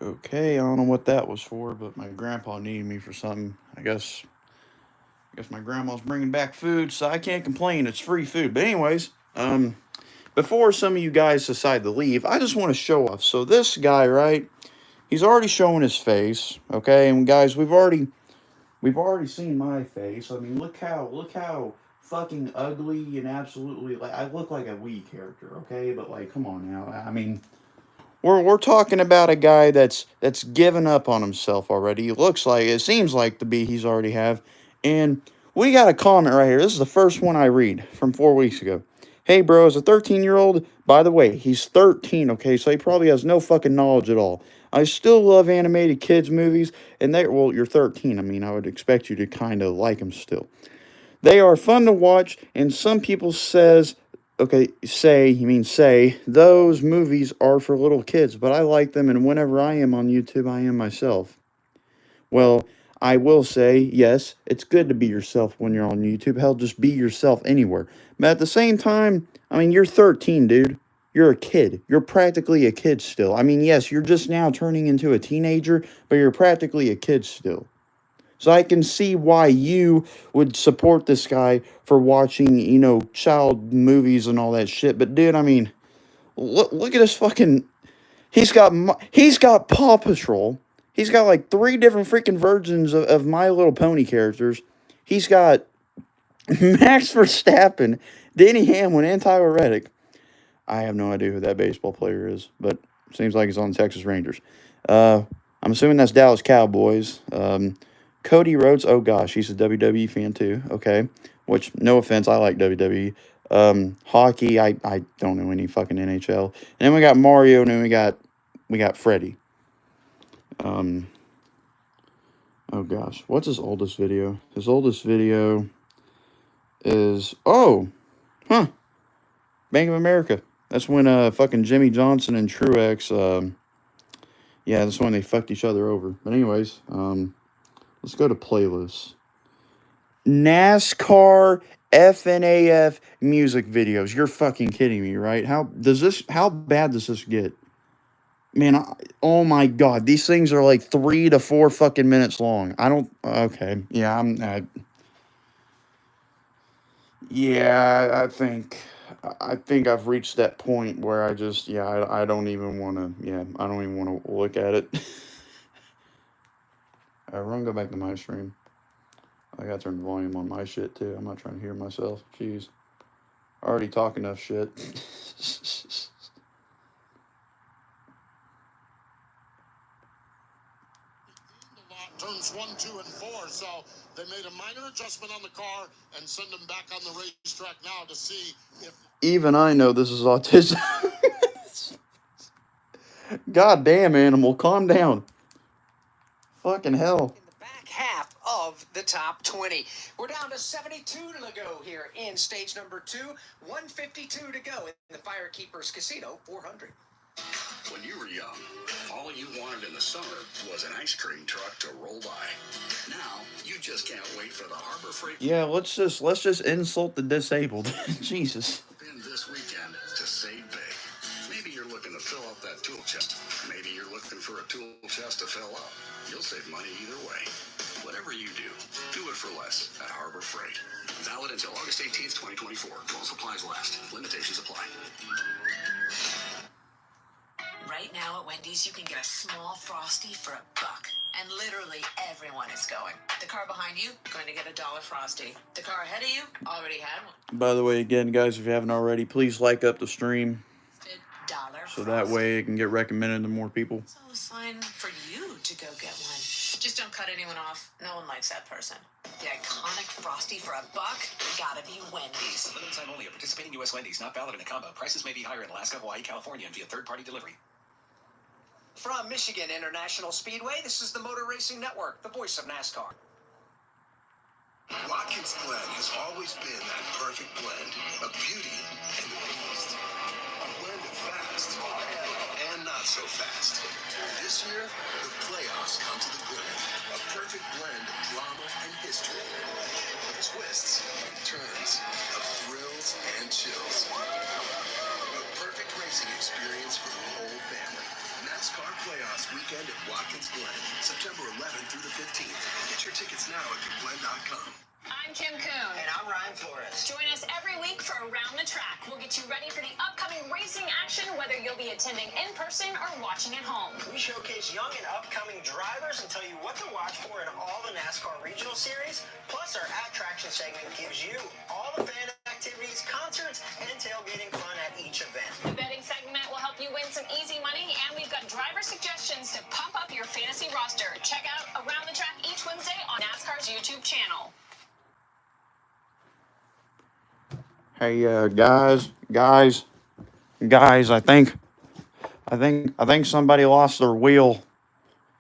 Okay, I don't know what that was for, but my grandpa needed me for something. I guess my grandma's bringing back food, so I can't complain. It's free food. But anyways, before some of you guys decide to leave, I just want to show off. So this guy, right? He's already showing his face, okay? And guys, we've already seen my face. I mean, look how fucking ugly and absolutely like I look like a Wii character, okay? But like, come on now. I mean, we're talking about a guy that's given up on himself already. It seems like to be he's already have. And we got a comment right here. This is the first one I read from 4 weeks ago. Hey bro, as a 13-year-old, by the way, he's 13, okay, so he probably has no fucking knowledge at all. I still love animated kids movies, and well, you're 13. I mean, I would expect you to kind of like them still. They are fun to watch, and some people say those movies are for little kids, but I like them, and whenever I am on YouTube, I am myself. Well, I will say, yes, it's good to be yourself when you're on YouTube. Hell, just be yourself anywhere. But at the same time, I mean, you're 13, dude. You're a kid. You're practically a kid still. I mean, yes, you're just now turning into a teenager, but you're practically a kid still. So I can see why you would support this guy for watching, child movies and all that shit. But dude, I mean, look at this fucking. He's got Paw Patrol. He's got like 3 different freaking versions of My Little Pony characters. He's got Max Verstappen, Denny Hamlin, and Tyler Reddick. I have no idea who that baseball player is, but seems like he's on the Texas Rangers. I'm assuming that's Dallas Cowboys. Cody Rhodes, oh gosh, he's a WWE fan too. Okay, which no offense, I like WWE. Hockey, I don't know any fucking NHL. And then we got Mario, and then we got Freddy. Oh gosh, what's his oldest video? His oldest video is Bank of America. That's when fucking Jimmy Johnson and Truex yeah, that's when they fucked each other over. But anyways, let's go to playlists. NASCAR FNAF music videos. You're fucking kidding me, right? How bad does this get? Man, oh my god, these things are like 3 to 4 fucking minutes long. Okay. Yeah, I think I've reached that point where I don't even want to look at it. Everyone go back to my stream. I gotta turn the volume on my shit too. I'm not trying to hear myself. Jeez. I already talk enough shit. Turns 1, 2, and 4, so they made a minor adjustment on the car and send them back on the racetrack now to see if. Even I know this is autism. God damn, animal, calm down. Fucking hell. In the back half of the top 20. We're down to 72 to go here in stage number 2. 152 to go in the Firekeepers Casino 400. When you were young, all you wanted in the summer was an ice cream truck to roll by. Now, you just can't wait for the Harbor Freight. Yeah, let's just insult the disabled. Jesus. In this weekend to save big. Maybe you're looking to fill up that tool chest. Maybe you're looking for a tool chest to fill up. You'll save money either way. Whatever you do it for less at Harbor Freight. Valid until August 18th, 2024. While supplies last. Limitations apply. Right now at Wendy's, you can get a small Frosty for $1. And literally everyone is going. The car behind you, going to get $1 Frosty. The car ahead of you, already had one. By the way, again, guys, if you haven't already, please like up the stream. $1 So that way it can get recommended to more people. It's all a sign for you to go get one. Just Just don't cut anyone off. No one likes that person. The iconic Frosty for $1? Gotta be Wendy's. Limited time only at participating U.S. Wendy's. Not valid in a combo. Prices may be higher in Alaska, Hawaii, California, and via third-party delivery. From Michigan International Speedway, this is the Motor Racing Network, the voice of NASCAR. Watkins Glen has always been that perfect blend of beauty and the beast. A blend of fast and not so fast. This year, the playoffs come to the Glen. A perfect blend of drama and history. Of twists and turns. Of thrills and chills. A perfect racing experience for the whole family. NASCAR Playoffs weekend at Watkins Glen, September 11th through the 15th. Get your tickets now at theglen.com. I'm Kim Kuhn. And I'm Ryan Flores. Join us every week for Around the Track. We'll get you ready for the upcoming racing action, whether you'll be attending in person or watching at home. We showcase young and upcoming drivers and tell you what to watch for in all the NASCAR regional series. Plus, our Attraction segment gives you all the fan activities, concerts, and tailgating fun at each event. The betting segment will help you win some easy money, and we've got driver suggestions to pump up your fantasy roster. Check out Around the Track each Wednesday on NASCAR's YouTube channel. Hey, guys, I think somebody lost their wheel.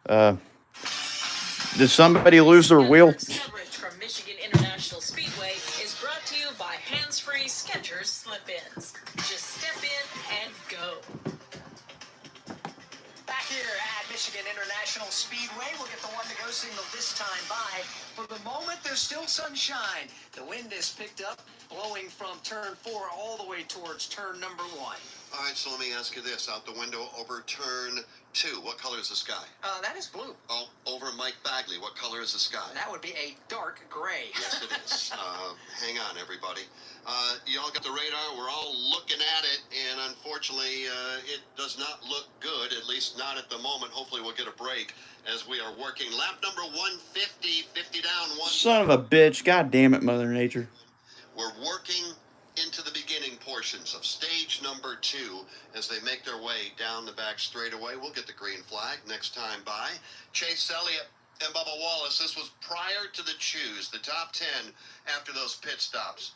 Did somebody lose their wheel? Coverage from Michigan International Speedway is brought to you by hands-free Skechers slip-ins. Just step in and go. Back here at Michigan International Speedway, we'll get the one-to-go signal this time by. For the moment, there's still sunshine. The wind is picked up, blowing from turn 4 all the way towards turn number 1. All right, so let me ask you this. Out the window over turn 2, what color is the sky? That is blue. Oh, over Mike Bagley, what color is the sky? That would be a dark gray. Yes, it is. Hang on, everybody. You all got the radar. We're all looking at it, and unfortunately, it does not look good, at least not at the moment. Hopefully, we'll get a break as we are working. Lap number 150, 50 down, 1. Son of a bitch. God damn it, Mother Nature. We're working into the beginning portions of stage number 2 as they make their way down the back straightaway. We'll get the green flag next time by. Chase Elliott and Bubba Wallace. This was prior to the choose, the top 10 after those pit stops.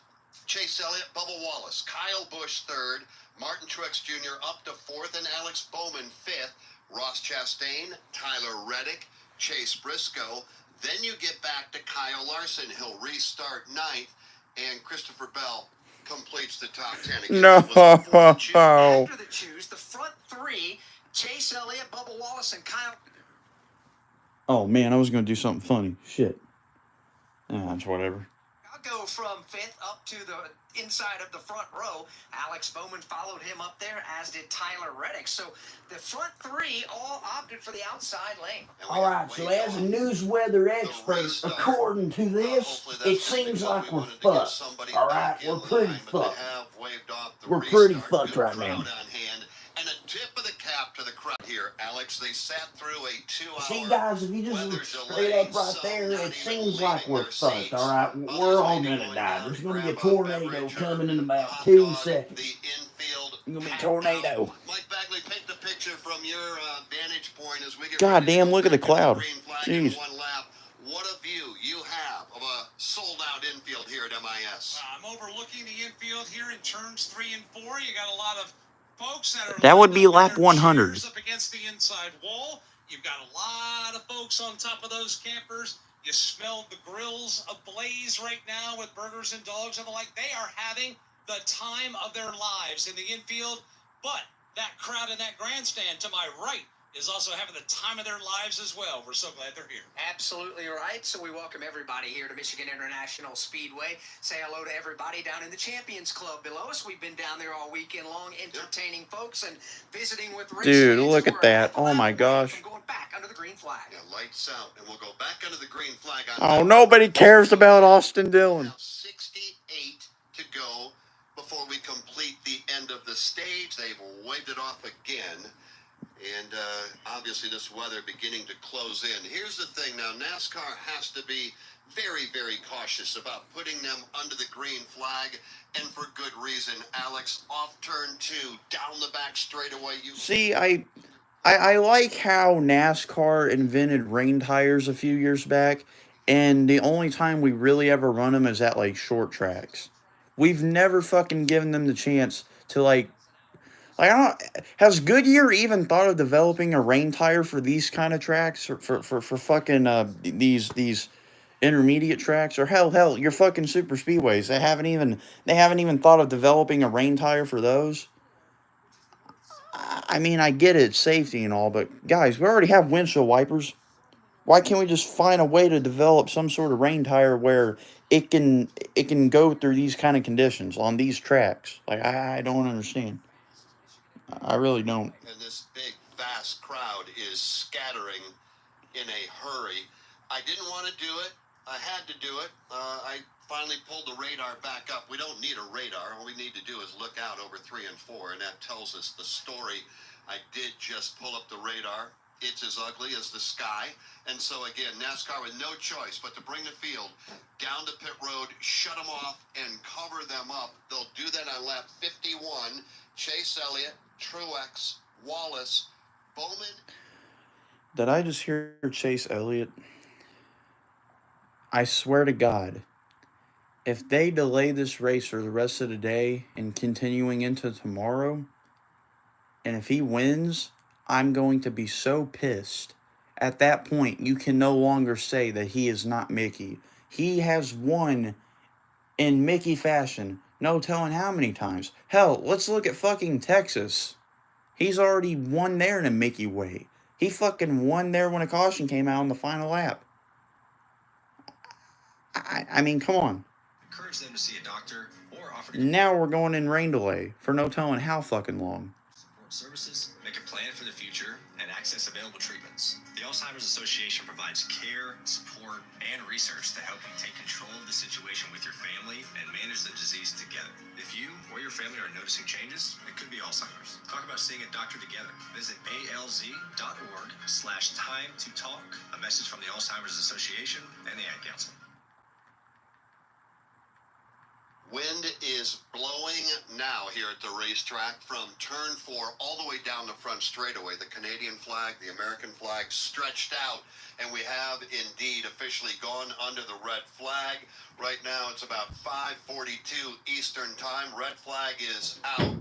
Chase Elliott, Bubba Wallace, Kyle Busch 3rd, Martin Truex Jr. up to 4th, and Alex Bowman 5th. Ross Chastain, Tyler Reddick, Chase Briscoe. Then you get back to Kyle Larson. He'll restart 9th, and Christopher Bell completes the top 10. Again, No. After the choose, the front 3, Chase Elliott, Bubba Wallace, and Kyle. Oh, man, I was going to do something funny. Shit. It's whatever. I'll go from 5th up to the inside of the front row. Alex Bowman followed him up there, as did Tyler Reddick. So the front 3 all opted for the outside lane. All right, so as a news weather expert, according to this, it seems like we're fucked. All right, we're pretty fucked. We're pretty fucked right now. And a tip of the cap to the crowd here, Alex. They sat through a 2-hour. See, guys, if you just look straight up right there, it seems like we're fucked. All right, we're all gonna die. There's gonna be a tornado coming in about 2 seconds. It's gonna be a tornado. Mike Bagley, paint the picture from your vantage point as we get. God damn, look at the cloud. Jeez. What a view you have of a sold-out infield here at MIS. I'm overlooking the infield here in turns 3 and 4. You got a lot of folks that would be lap 100. Up against the inside wall. You've got a lot of folks on top of those campers. You smell the grills ablaze right now with burgers and dogs and the like. They are having the time of their lives in the infield. But that crowd in that grandstand to my right is also having the time of their lives as well. We're so glad they're here. Absolutely right. So we welcome everybody here to Michigan International Speedway. Say hello to everybody down in the Champions Club below us. We've been down there all weekend long, entertaining folks and visiting with race Dude, fans. look at that. Oh my gosh. Going back under the green flag. Yeah, lights out, and we'll go back under the green flag. Oh, nobody cares about Austin Dillon. 68 to go before we complete the end of the stage. They've waved it off again. And obviously this weather beginning to close in. Here's the thing now, NASCAR has to be very, very cautious about putting them under the green flag, and for good reason. Alex, off turn 2, down the back straightaway. See, I I like how NASCAR invented rain tires a few years back, and the only time we really ever run them is at like short tracks. We've never fucking given them the chance to like I don't, has Goodyear even thought of developing a rain tire for these kind of tracks or for fucking these intermediate tracks or hell your fucking super speedways they haven't even thought of developing a rain tire for those. I mean, I get it, it's safety and all, but guys, we already have windshield wipers. Why can't we just find a way to develop some sort of rain tire where it can go through these kind of conditions on these tracks? Like I don't understand. I really don't. And this big, vast crowd is scattering in a hurry. I didn't want to do it. I had to do it. I finally pulled the radar back up. We don't need a radar. All we need to do is look out over 3 and 4, and that tells us the story. I did just pull up the radar. It's as ugly as the sky. And so, again, NASCAR with no choice but to bring the field down to pit road, shut them off, and cover them up. They'll do that on lap 51. Chase Elliott, Truex, Wallace, Bowman. Did I just hear Chase Elliott? I swear to God, if they delay this race for the rest of the day and continuing into tomorrow, and if he wins, I'm going to be so pissed. At that point, you can no longer say that he is not Mickey. He has won in Mickey fashion. No telling how many times. Hell, let's look at fucking Texas. He's already won there in a Mickey way. He fucking won there when a caution came out on the final lap. I mean, come on. Encourage them to see a doctor or offer to Now we're going in rain delay for no telling how fucking long. support services, make a plan for the future, and access available treatments. The Alzheimer's Association provides care, support, and research to help you take control of the situation with your family and manage the disease together. If you or your family are noticing changes, it could be Alzheimer's. Talk about seeing a doctor together. Visit alz.org/time to talk. A message from the Alzheimer's Association and the Ad Council. Wind is blowing now here at the racetrack from turn 4 all the way down the front straightaway. The Canadian flag, the American flag stretched out, and we have indeed officially gone under the red flag. Right now it's about 5:42 Eastern time. Red flag is out.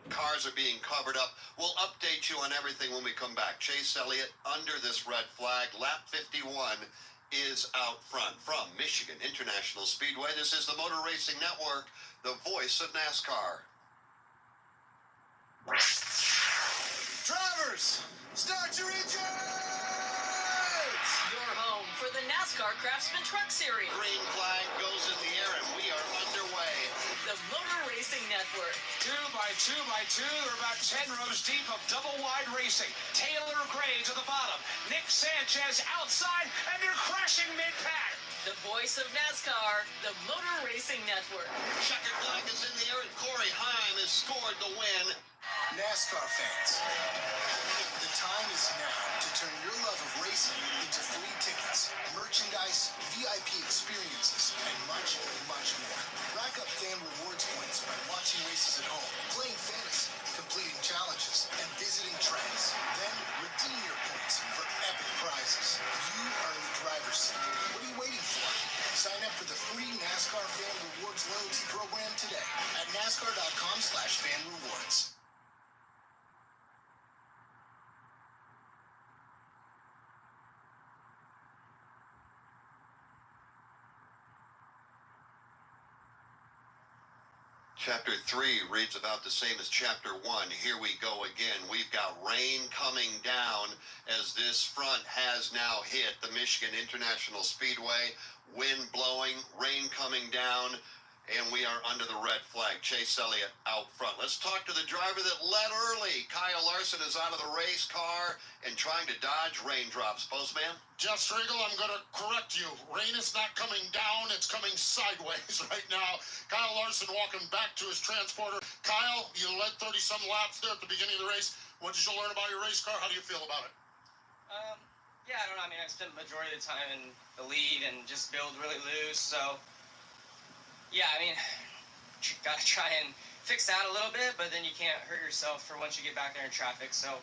Cars are being covered up. We'll update you on everything when we come back. Chase Elliott under this red flag. Lap 51 is out front. From Michigan International Speedway, this is the Motor Racing Network, the voice of NASCAR. Drivers, start your engines! You're home for the NASCAR Craftsman Truck Series. Green flag goes in the air, and we are underway. The Motor Racing Network. 2 by 2 by 2. They're about 10 rows deep of double-wide racing. Taylor Gray to the bottom. Nick Sanchez outside, and they're crashing mid-pack. The voice of NASCAR, the Motor Racing Network. Checkered flag is in the air, and Corey Heim has scored the win. NASCAR fans, the time is now to turn your love of racing into free tickets, merchandise, VIP experiences, and much, much more. Rack up fan rewards points by watching races at home, playing fantasy, completing challenges, and visiting tracks. Then redeem your points for epic prizes. You are in the driver's seat. What are you waiting for? Sign up for the free NASCAR Fan Rewards loyalty program today at NASCAR.com/fanrewards. Chapter 3 reads about the same as Chapter 1. Here we go again. We've got rain coming down as this front has now hit the Michigan International Speedway. Wind blowing, rain coming down, and we are under the red flag. Chase Elliott out front. Let's talk to the driver that led early. Kyle Larson is out of the race car and trying to dodge raindrops. Postman? Jeff Striegel, I'm going to correct you. Rain is not coming down, it's coming sideways right now. Kyle Larson walking back to his transporter. Kyle, you led 30-some laps there at the beginning of the race. What did you learn about your race car? How do you feel about it? Yeah, I don't know. I mean, I spent the majority of the time in the lead and just build really loose. So, yeah, I mean, got to try and fix that a little bit, but then you can't hurt yourself for once you get back there in traffic. So,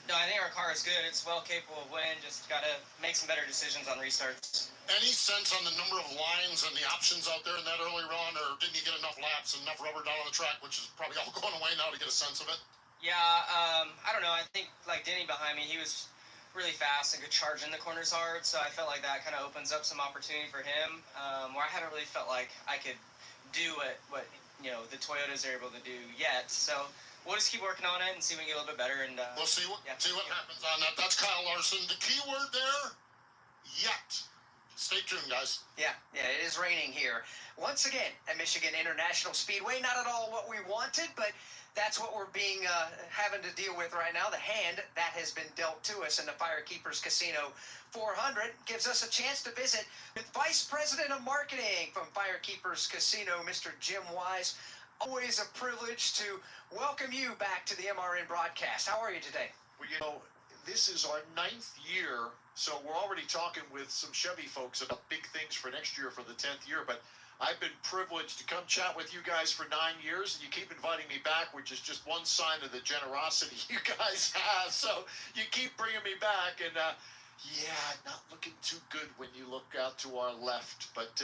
No, I think our car is good. It's well capable of winning. Just got to make some better decisions on restarts. Any sense on the number of lines and the options out there in that early run, or didn't you get enough laps and enough rubber down on the track, which is probably all going away now, to get a sense of it? Yeah, I don't know. I think like Denny behind me, he was really fast and could charge in the corners hard. So I felt like that kind of opens up some opportunity for him, where I haven't really felt like I could do what the Toyotas are able to do yet. So we'll just keep working on it and see if we can get a little bit better. And we'll see what happens on that. That's Kyle Larson. The key word there, yet. Stay tuned, guys. Yeah, it is raining here. Once again, at Michigan International Speedway, not at all what we wanted, but that's what we're having to deal with right now. The hand that has been dealt to us in the Firekeepers Casino 400 gives us a chance to visit with Vice President of Marketing from Firekeepers Casino, Mr. Jim Wise. Always a privilege to welcome you back to the MRN broadcast. How are you today? Well, this is our 9th year, so we're already talking with some Chevy folks about big things for next year for the 10th year, but I've been privileged to come chat with you guys for 9 years, and you keep inviting me back, which is just one sign of the generosity you guys have. So you keep bringing me back, and not looking too good when you look out to our left. But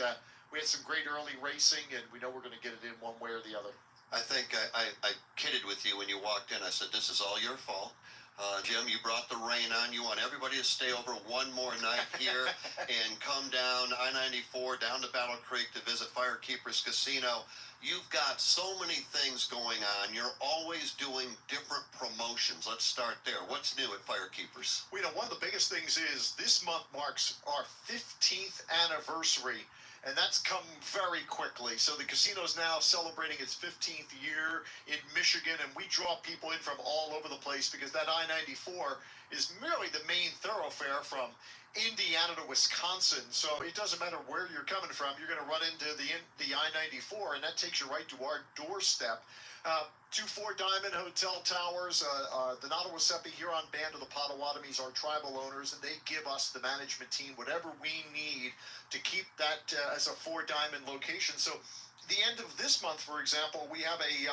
we had some great early racing, and we know we're going to get it in one way or the other. I think I kidded with you when you walked in. I said, this is all your fault. Jim, you brought the rain on. You want everybody to stay over one more night here and come down I-94 down to Battle Creek to visit Firekeepers Casino. You've got so many things going on. You're always doing different promotions. Let's start there. What's new at Firekeepers? Well, one of the biggest things is this month marks our 15th anniversary. And that's come very quickly. So the casino is now celebrating its 15th year in Michigan, and we draw people in from all over the place because that I-94 is merely the main thoroughfare from Indiana to Wisconsin. So it doesn't matter where you're coming from, you're going to run into the I-94, and that takes you right to our doorstep. 2 4 Diamond Hotel Towers, the Nottawasepi Huron Band of the Potawatomis are tribal owners, and they give us, the management team, whatever we need to keep that as a 4 Diamond location. So the end of this month, for example, we have a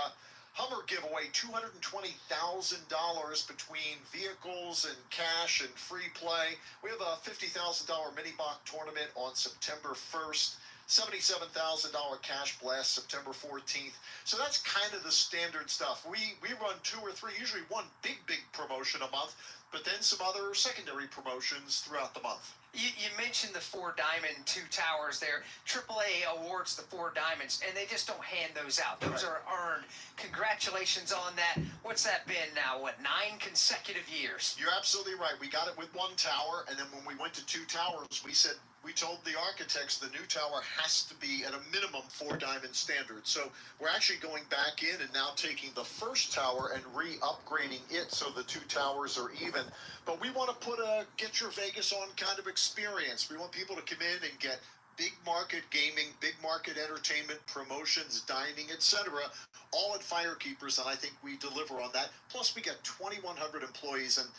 Hummer giveaway, $220,000 between vehicles and cash and free play. We have a $50,000 mini bot tournament on September 1st. $77,000 cash blast September 14th. So that's kind of the standard stuff. We run 2 or 3, usually one big promotion a month, but then some other secondary promotions throughout the month. You mentioned the 4 Diamond 2 Towers there. AAA awards the 4 Diamonds, and they just don't hand those out. Those are earned. Congratulations on that. What's that been now? 9 consecutive years? You're absolutely right. We got it with 1 tower, and then when we went to 2 towers, we told the architects the new tower has to be at a minimum 4 Diamond standard. So we're actually going back in and now taking the first tower and re-upgrading it so the 2 towers are even. But we want to put a get your Vegas on kind of experience. We want people to come in and get big market gaming, big market entertainment, promotions, dining, etc., all at Firekeepers, and I think we deliver on that. Plus, we got 2,100 employees, and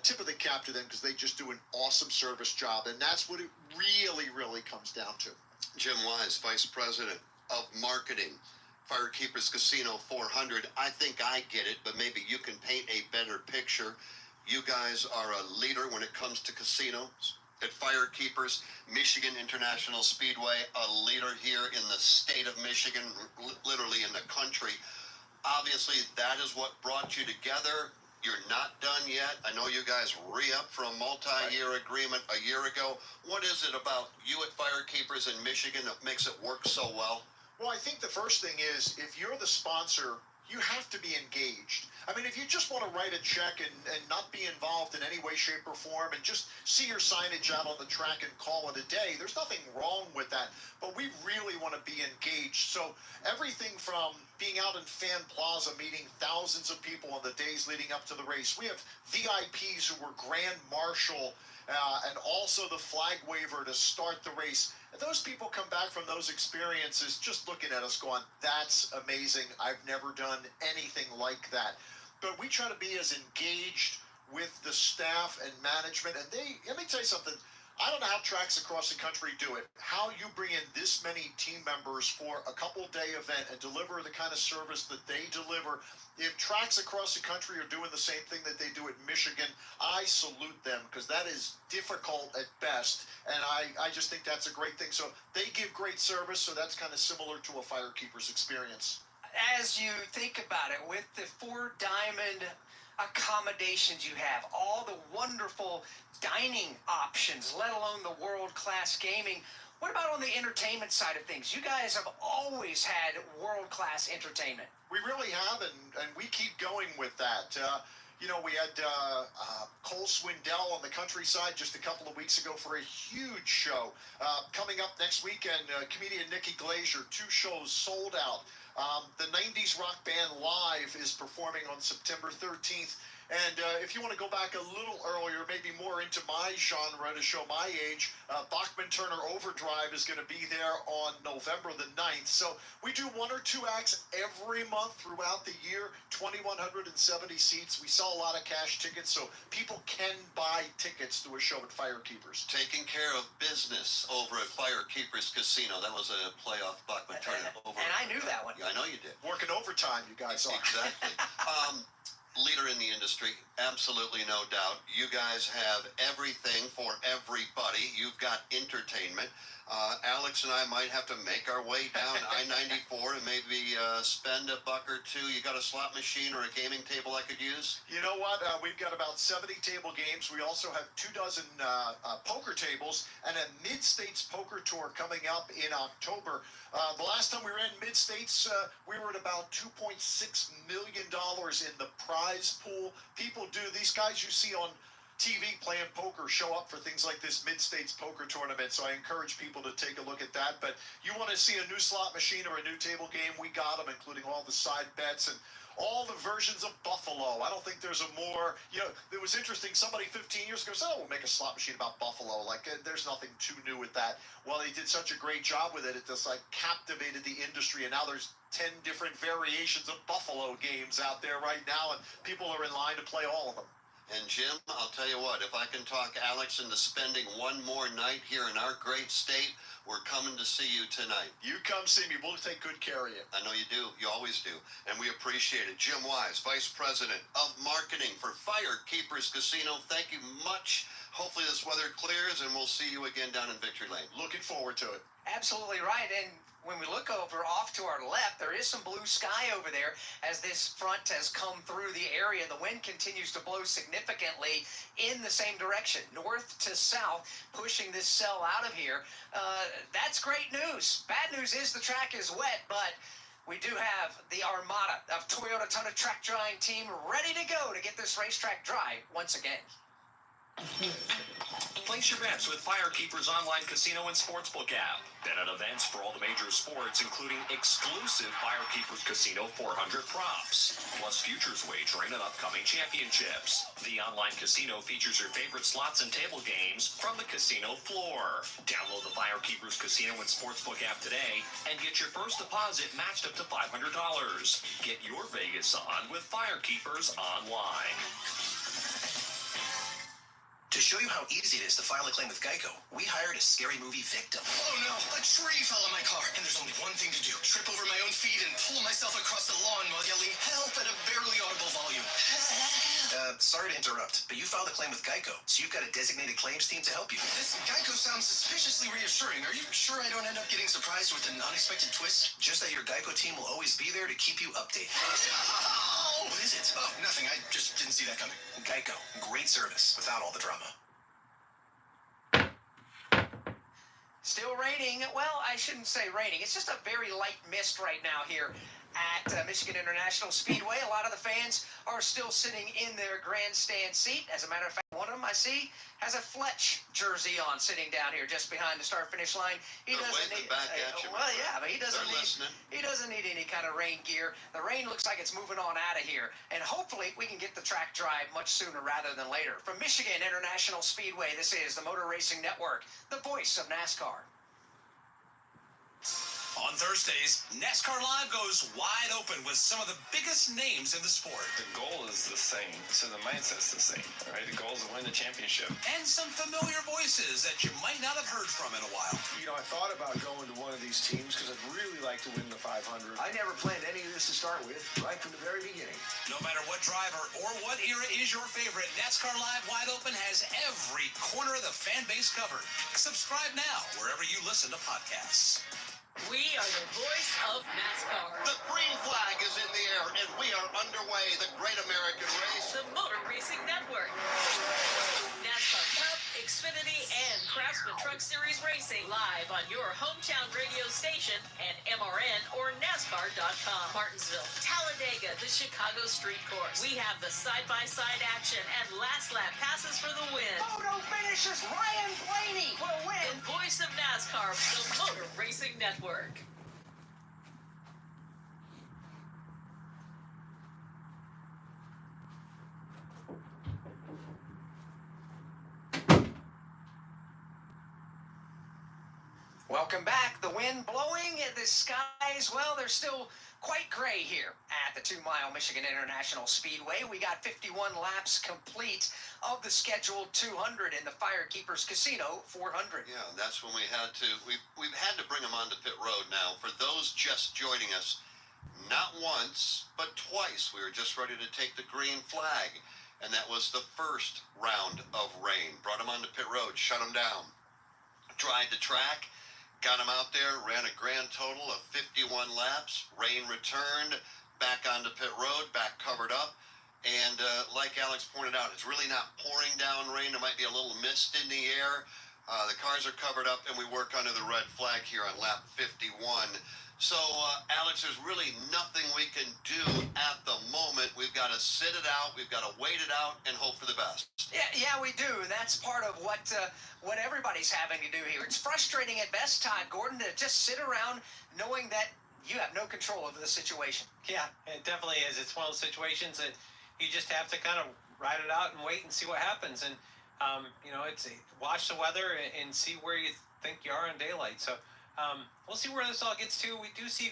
tip of the cap to them because they just do an awesome service job, and that's what it really comes down to. Jim Wise, Vice President of Marketing, Firekeepers Casino 400. I think I get it, but maybe you can paint a better picture. You guys are a leader when it comes to casinos. At Firekeepers, Michigan International Speedway, a leader here in the state of Michigan, literally in the country. Obviously, that is what brought you together. You're not done yet. I know you guys re-up for a multi-year agreement a year ago. What is it about you at Firekeepers in Michigan that makes it work so well? Well, I think the first thing is, if you're the sponsor, you have to be engaged. I mean, if you just want to write a check and not be involved in any way, shape, or form and just see your signage out on the track and call it a day, there's nothing wrong with that. But we really want to be engaged. So everything from being out in Fan Plaza, meeting thousands of people on the days leading up to the race. We have VIPs who were Grand Marshal and also the flag waver to start the race. And those people come back from those experiences just looking at us going, that's amazing. I've never done anything like that. But we try to be as engaged with the staff and management. And let me tell you something, I don't know how tracks across the country do it. How you bring in this many team members for a couple-day event and deliver the kind of service that they deliver. If tracks across the country are doing the same thing that they do at Michigan, I salute them, because that is difficult at best. And I just think that's a great thing. So they give great service, so that's kind of similar to a Firekeepers experience. As you think about it, with the 4 diamond accommodations you have, all the wonderful dining options, let alone the world-class gaming, what about on the entertainment side of things? You guys have always had world-class entertainment. We really have, and we keep going with that. We had Cole Swindell on the countryside just a couple of weeks ago for a huge show. Coming up next weekend, comedian Nikki Glazer, 2 shows sold out. The 90s rock band Live is performing on September 13th. And if you want to go back a little earlier, maybe more into my genre to show my age, Bachman Turner Overdrive is going to be there on November the 9th. So we do 1 or 2 acts every month throughout the year, 2,170 seats. We sell a lot of cash tickets, so people can buy tickets to a show at Firekeepers. Taking care of business over at Firekeepers Casino. That was a play off Bachman Turner. And I knew that one. Yeah, I know you did. Working overtime, you guys are. Exactly. Leader in the industry, absolutely no doubt. You guys have everything for everybody. You've got entertainment. Alex and I might have to make our way down I-94 and maybe spend $1 or $2. You got a slot machine or a gaming table I could use? You know what? We've got about 70 table games. We also have 24 poker tables and a Mid-States poker tour coming up in October. The last time we were in Mid-States, we were at about $2.6 million in the prize pool. These guys you see on TV playing poker show up for things like this Mid-States poker tournament, so I encourage people to take a look at that. But you want to see a new slot machine or a new table game, we got them, including all the side bets and all the versions of Buffalo. I don't think there's a more, it was interesting, somebody 15 years ago said, oh, we'll make a slot machine about Buffalo. There's nothing too new with that. Well, they did such a great job with it, it just captivated the industry, and now there's 10 different variations of Buffalo games out there right now, and people are in line to play all of them. And Jim, I'll tell you what, if I can talk Alex into spending one more night here in our great state, we're coming to see you tonight. You come see me. We'll take good care of you. I know you do. You always do. And we appreciate it. Jim Wise, Vice President of Marketing for Firekeepers Casino, thank you much. Hopefully this weather clears and we'll see you again down in Victory Lane. Looking forward to it. Absolutely right. And when we look over off to our left, there is some blue sky over there as this front has come through the area. The wind continues to blow significantly in the same direction, north to south, pushing this cell out of here. That's great news. Bad news is the track is wet, but we do have the armada of Toyota Tundra Track Drying Team ready to go to get this racetrack dry once again. Place your bets with Firekeepers Online Casino and Sportsbook app. Bet on events for all the major sports, including exclusive Firekeepers Casino 400 props, plus futures wagering on upcoming championships. The online casino features your favorite slots and table games from the casino floor. Download the Firekeepers Casino and Sportsbook app today and get your first deposit matched up to $500. Get your Vegas on with Firekeepers Online. To show you how easy it is to file a claim with Geico, we hired a scary movie victim. Oh no, a tree fell on my car, and there's only one thing to do. Trip over my own feet and pull myself across the lawn while yelling help at a barely audible volume. Sorry to interrupt, but you filed a claim with Geico, so you've got a designated claims team to help you. This Geico sounds suspiciously reassuring. Are you sure I don't end up getting surprised with an unexpected twist? Just that your Geico team will always be there to keep you updated. What is it? Oh, nothing. I just didn't see that coming. Geico. Great service without all the drama. Still raining. Well, I shouldn't say raining. It's just a very light mist right now here at Michigan International Speedway. A lot of the fans are still sitting in their grandstand seat. As a matter of fact, one of them I see has a Fletch jersey on, sitting down here just behind the start-finish line. He doesn't need, back at you, well, yeah, but he doesn't listening. need any kind of rain gear. The rain looks like it's moving on out of here, and hopefully we can get the track dry much sooner rather than later. From Michigan International Speedway, this is the Motor Racing Network, the voice of NASCAR. On Thursdays, NASCAR Live goes wide open with some of the biggest names in the sport. The goal is the same, so the mindset's the same, right? The goal is to win the championship. And some familiar voices that you might not have heard from in a while. You know, I thought about going to one of these teams because I'd really like to win the 500. I never planned any of this to start with, right from the very beginning. No matter what driver or what era is your favorite, NASCAR Live Wide Open has every corner of the fan base covered. Subscribe now wherever you listen to podcasts. We are the voice of NASCAR. The green flag is in the air, and we are underway. The Great American Race. The Motor Racing Network. NASCAR Cup, Xfinity, and Craftsman Truck Series Racing live on your hometown radio station and MRN or NASCAR.com. Martinsville, Talladega, the Chicago Street Course. We have the side-by-side action and last lap passes for the win. Photo finishes. Ryan Blaney will win. The voice of NASCAR, the Motor Racing Network. Welcome back. The wind blowing, the skies, well, they're still quite gray here at the 2 Mile Michigan International Speedway. We got 51 laps complete of the scheduled 200 in the Firekeepers Casino 400. Yeah, that's when we've had to bring them onto pit road now. For those just joining us, not once, but twice, we were just ready to take the green flag. And that was the first round of rain. Brought them onto pit road, shut them down. Dried the track. Got him out there, ran a grand total of 51 laps. Rain returned, back onto pit road, back covered up. And like Alex pointed out, it's really not pouring down rain. There might be a little mist in the air. The cars are covered up, and we work under the red flag here on lap 51. So, Alex, there's really nothing we can do at the moment. We've got to sit it out. We've got to wait it out and hope for the best. Yeah, we do. That's part of what everybody's having to do here. It's frustrating at best, Todd Gordon, to just sit around knowing that you have no control over the situation. Yeah, it definitely is. It's one of those situations that you just have to kind of ride it out and wait and see what happens. And, it's watch the weather and see where you think you are in daylight. So we'll see where this all gets to. We do see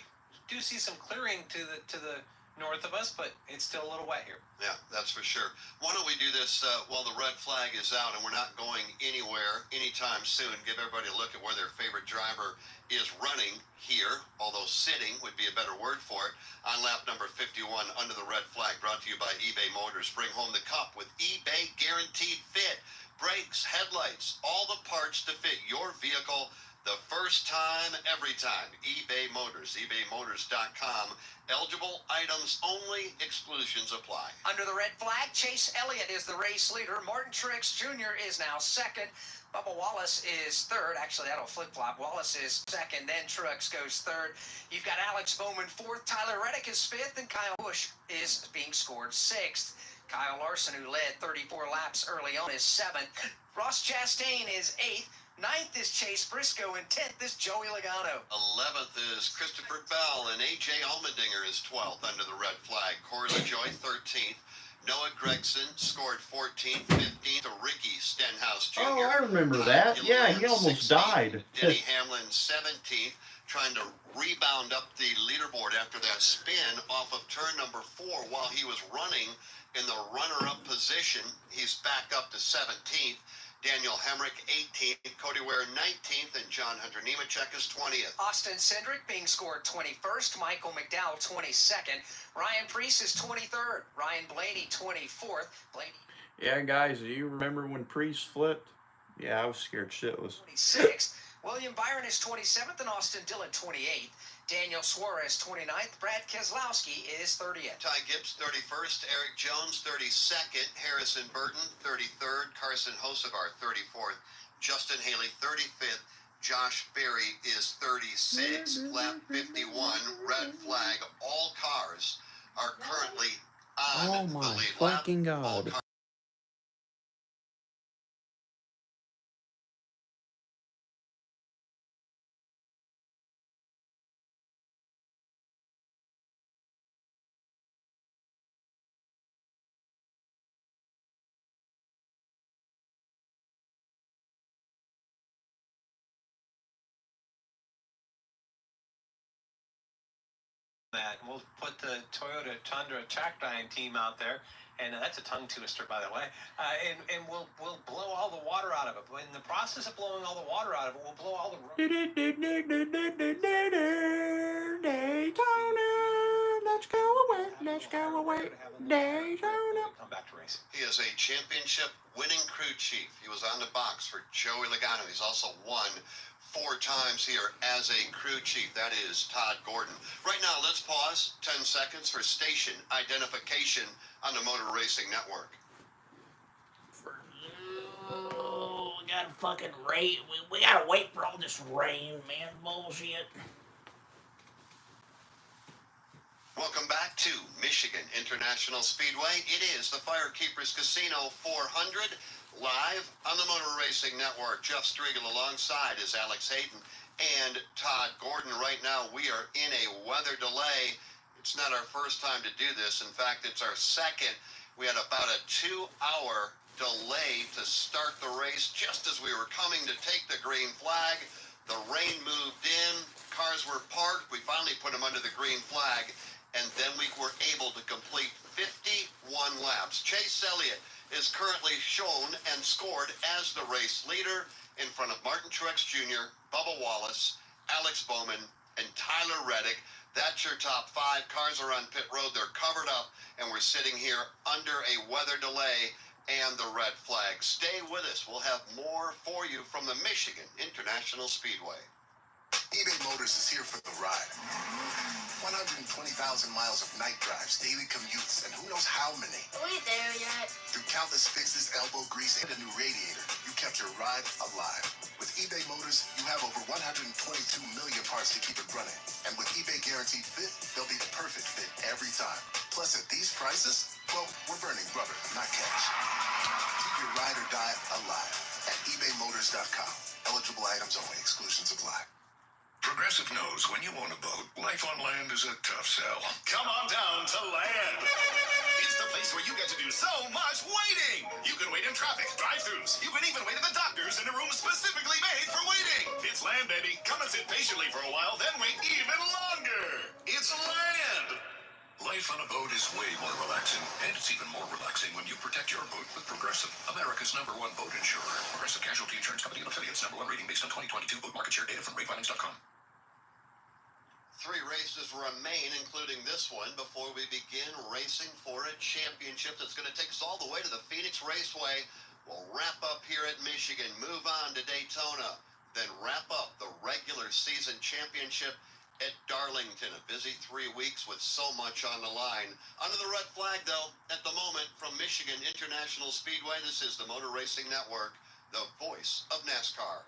some clearing to the north of us, but it's still a little wet here. Yeah, that's for sure. Why don't we do this while the red flag is out and we're not going anywhere anytime soon? Give everybody a look at where their favorite driver is running here, although sitting would be a better word for it, on lap number 51 under the red flag, brought to you by eBay Motors. Bring home the cup with eBay Guaranteed Fit. Brakes, headlights, all the parts to fit your vehicle the first time, every time. eBay Motors, ebaymotors.com. Eligible items only, exclusions apply. Under the red flag, Chase Elliott is the race leader. Martin Truex Jr. is now second. Bubba Wallace is third. Actually, that'll flip-flop. Wallace is second, then Truex goes third. You've got Alex Bowman fourth. Tyler Reddick is fifth, and Kyle Busch is being scored sixth. Kyle Larson, who led 34 laps early on, is seventh. Ross Chastain is eighth. Ninth is Chase Briscoe, and 10th is Joey Logano. 11th is Christopher Bell, and A.J. Allmendinger is 12th under the red flag. Corey LaJoie, 13th. Noah Gregson scored 14th. 15th, Ricky Stenhouse Jr. Oh, I remember that. Yeah, he almost 16th. died. Denny Hamlin, 17th, trying to rebound up the leaderboard after that spin off of turn number 4 while he was running in the runner-up position. He's back up to 17th. Daniel Hemrick, 18th, Cody Ware, 19th, and John Hunter Nemechek is 20th. Austin Cindric being scored 21st, Michael McDowell 22nd, Ryan Preece is 23rd, Ryan Blaney 24th. Yeah, guys, do you remember when Priest flipped? Yeah, I was scared shitless. 26th, William Byron is 27th, and Austin Dillon 28th. Daniel Suarez 29th, Brad Keselowski is 30th. Ty Gibbs 31st, Eric Jones 32nd, Harrison Burton 33rd, Carson Hocevar 34th, Justin Haley 35th, Josh Berry is 36th, lap 51, red flag. All cars are currently on the lead lap. Fucking God. that. And we'll put the Toyota Tundra Trackdyne team out there. And that's a tongue twister, by the way. And we'll blow all the water out of it. But in the process of blowing all the water out of it, we'll blow all the Daytona, let's go away, Daytona. Come back to race. He is a championship winning crew chief. He was on the box for Joey Logano. He's also won 4 times here as a crew chief. That is Todd Gordon. Right now, let's pause 10 seconds for station identification on the Motor Racing Network. Oh, we gotta fucking rain. We gotta wait for all this rain, man. Bullshit. Welcome back to Michigan International Speedway. It is the Firekeepers Casino 400 live on the Motor Racing Network. Jeff Striegel alongside is Alex Hayden and Todd Gordon. Right now we are in a weather delay. It's not our first time to do this. In fact, it's our second. We had about a 2-hour delay to start the race just as we were coming to take the green flag. The rain moved in, cars were parked. We finally put them under the green flag, and then we were able to complete 51 laps. Chase Elliott is currently shown and scored as the race leader in front of Martin Truex Jr., Bubba Wallace, Alex Bowman, and Tyler Reddick. That's your top 5. Cars are on pit road. They're covered up, and we're sitting here under a weather delay and the red flag. Stay with us. We'll have more for you from the Michigan International Speedway. eBay Motors is here for the ride. 120,000 miles of night drives, daily commutes, and who knows how many. Are we there yet? Through countless fixes, elbow grease, and a new radiator, you kept your ride alive. With eBay Motors, you have over 122 million parts to keep it running. And with eBay Guaranteed Fit, they'll be the perfect fit every time. Plus, at these prices, well, we're burning rubber, not cash. Keep your ride or die alive at ebaymotors.com. Eligible items only. Exclusions apply. Progressive knows when you own a boat, life on land is a tough sell. Come on down to land. It's the place where you get to do so much waiting. You can wait in traffic, drive-thrus. You can even wait at the doctor's in a room specifically made for waiting. It's land, baby. Come and sit patiently for a while, then wait even longer. It's land. Life on a boat is way more relaxing, and it's even more relaxing when you protect your boat with Progressive, America's #1 boat insurer. Progressive Casualty Insurance Company and affiliates. #1 rating based on 2022 boat market share data from ratefinance.com. 3 races remain, including this one, before we begin racing for a championship that's going to take us all the way to the Phoenix Raceway. We'll wrap up here at Michigan, move on to Daytona, then wrap up the regular season championship at Darlington. A busy 3 weeks with so much on the line. Under the red flag, though, at the moment, from Michigan International Speedway, this is the Motor Racing Network, the voice of NASCAR.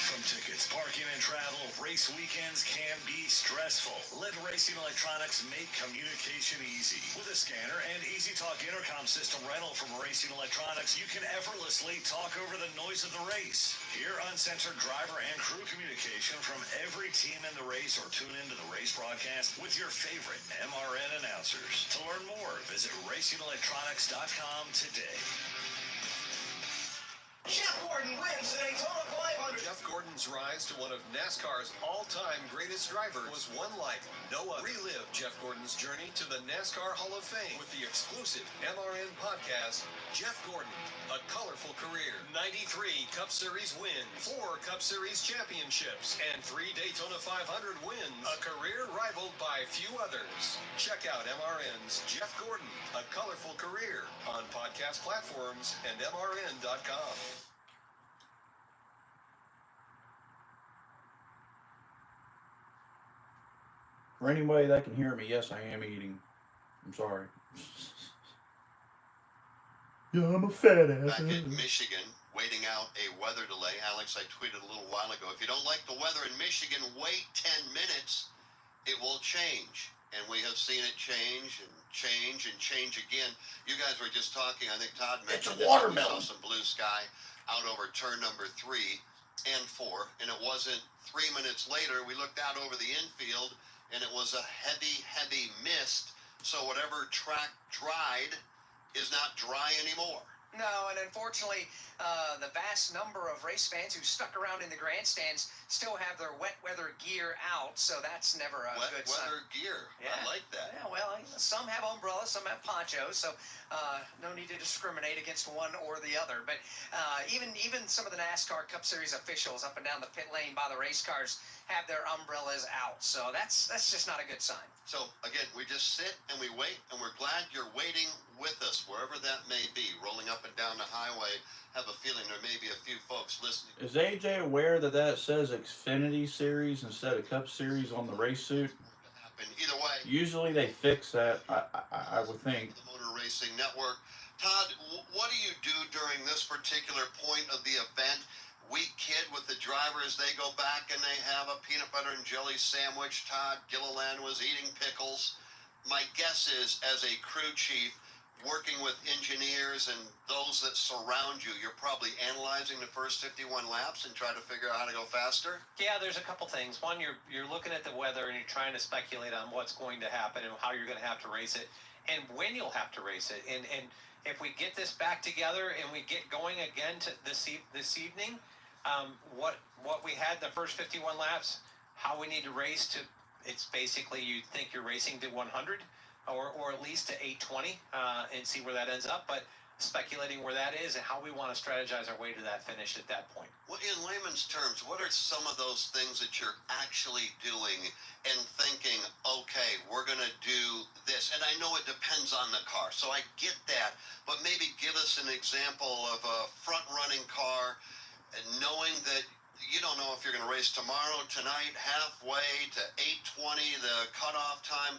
From tickets, parking, and travel, race weekends can be stressful. Let Racing Electronics make communication easy. With a scanner and Easy Talk intercom system rental from Racing Electronics, you can effortlessly talk over the noise of the race. Hear uncensored driver and crew communication from every team in the race, or tune into the race broadcast with your favorite MRN announcers. To learn more, visit RacingElectronics.com today. Jeff Gordon wins the Daytona 500. Jeff Gordon's rise to one of NASCAR's all-time greatest drivers was one like no other. Relive Jeff Gordon's journey to the NASCAR Hall of Fame with the exclusive MRN podcast, Jeff Gordon, A Colorful Career. 93 Cup Series wins, 4 Cup Series championships, and 3 Daytona 500 wins. A career rivaled by few others. Check out MRN's Jeff Gordon, A Colorful Career on podcast platforms and MRN.com. For anybody that can hear me, yes, I am eating. I'm sorry. Yeah, I'm a fat ass. Back in Michigan, waiting out a weather delay. Alex, I tweeted a little while ago, if you don't like the weather in Michigan, wait 10 minutes. It will change. And we have seen it change and change and change again. You guys were just talking, I think Todd mentioned It's a watermelon. we saw some blue sky out over turn number 3 and 4. And it wasn't 3 minutes later, we looked out over the infield, and it was a heavy, heavy mist. So whatever track dried is not dry anymore. No, and unfortunately, the vast number of race fans who stuck around in the grandstands still have their wet weather gear out, so that's never a Wet good weather sign. gear. Yeah. I like that. Yeah, well, some have umbrellas, some have ponchos, so no need to discriminate against one or the other. But even some of the NASCAR Cup Series officials up and down the pit lane by the race cars have their umbrellas out, so that's just not a good sign. So again, we just sit and we wait, and we're glad you're waiting with us, wherever that may be, rolling up and down the highway. Have a feeling there may be a few folks listening. Is AJ aware that says Xfinity Series instead of Cup Series on the race suit? Either way, Usually they fix that, I would think. The Motor Racing Network. Todd, what do you do during this particular point of the event? We kid with the drivers, they go back and they have a peanut butter and jelly sandwich. Todd Gilliland was eating pickles. My guess is, as a crew chief, working with engineers and those that surround you, you're probably analyzing the first 51 laps and try to figure out how to go faster? Yeah, there's a couple things. One, you're looking at the weather and you're trying to speculate on what's going to happen and how you're going to have to race it and when you'll have to race it. And if we get this back together and we get going again to this evening, what we had the first 51 laps, how we need to race to, it's basically you think you're racing to 100 or at least to 820 and see where that ends up. But speculating where that is and how we want to strategize our way to that finish at that point. Well, in layman's terms, what are some of those things that you're actually doing and thinking, okay, we're going to do this? And I know it depends on the car, so I get that. But maybe give us an example of a front-running car and knowing that you don't know if you're going to race tomorrow, tonight, halfway to 8:20, the cutoff time.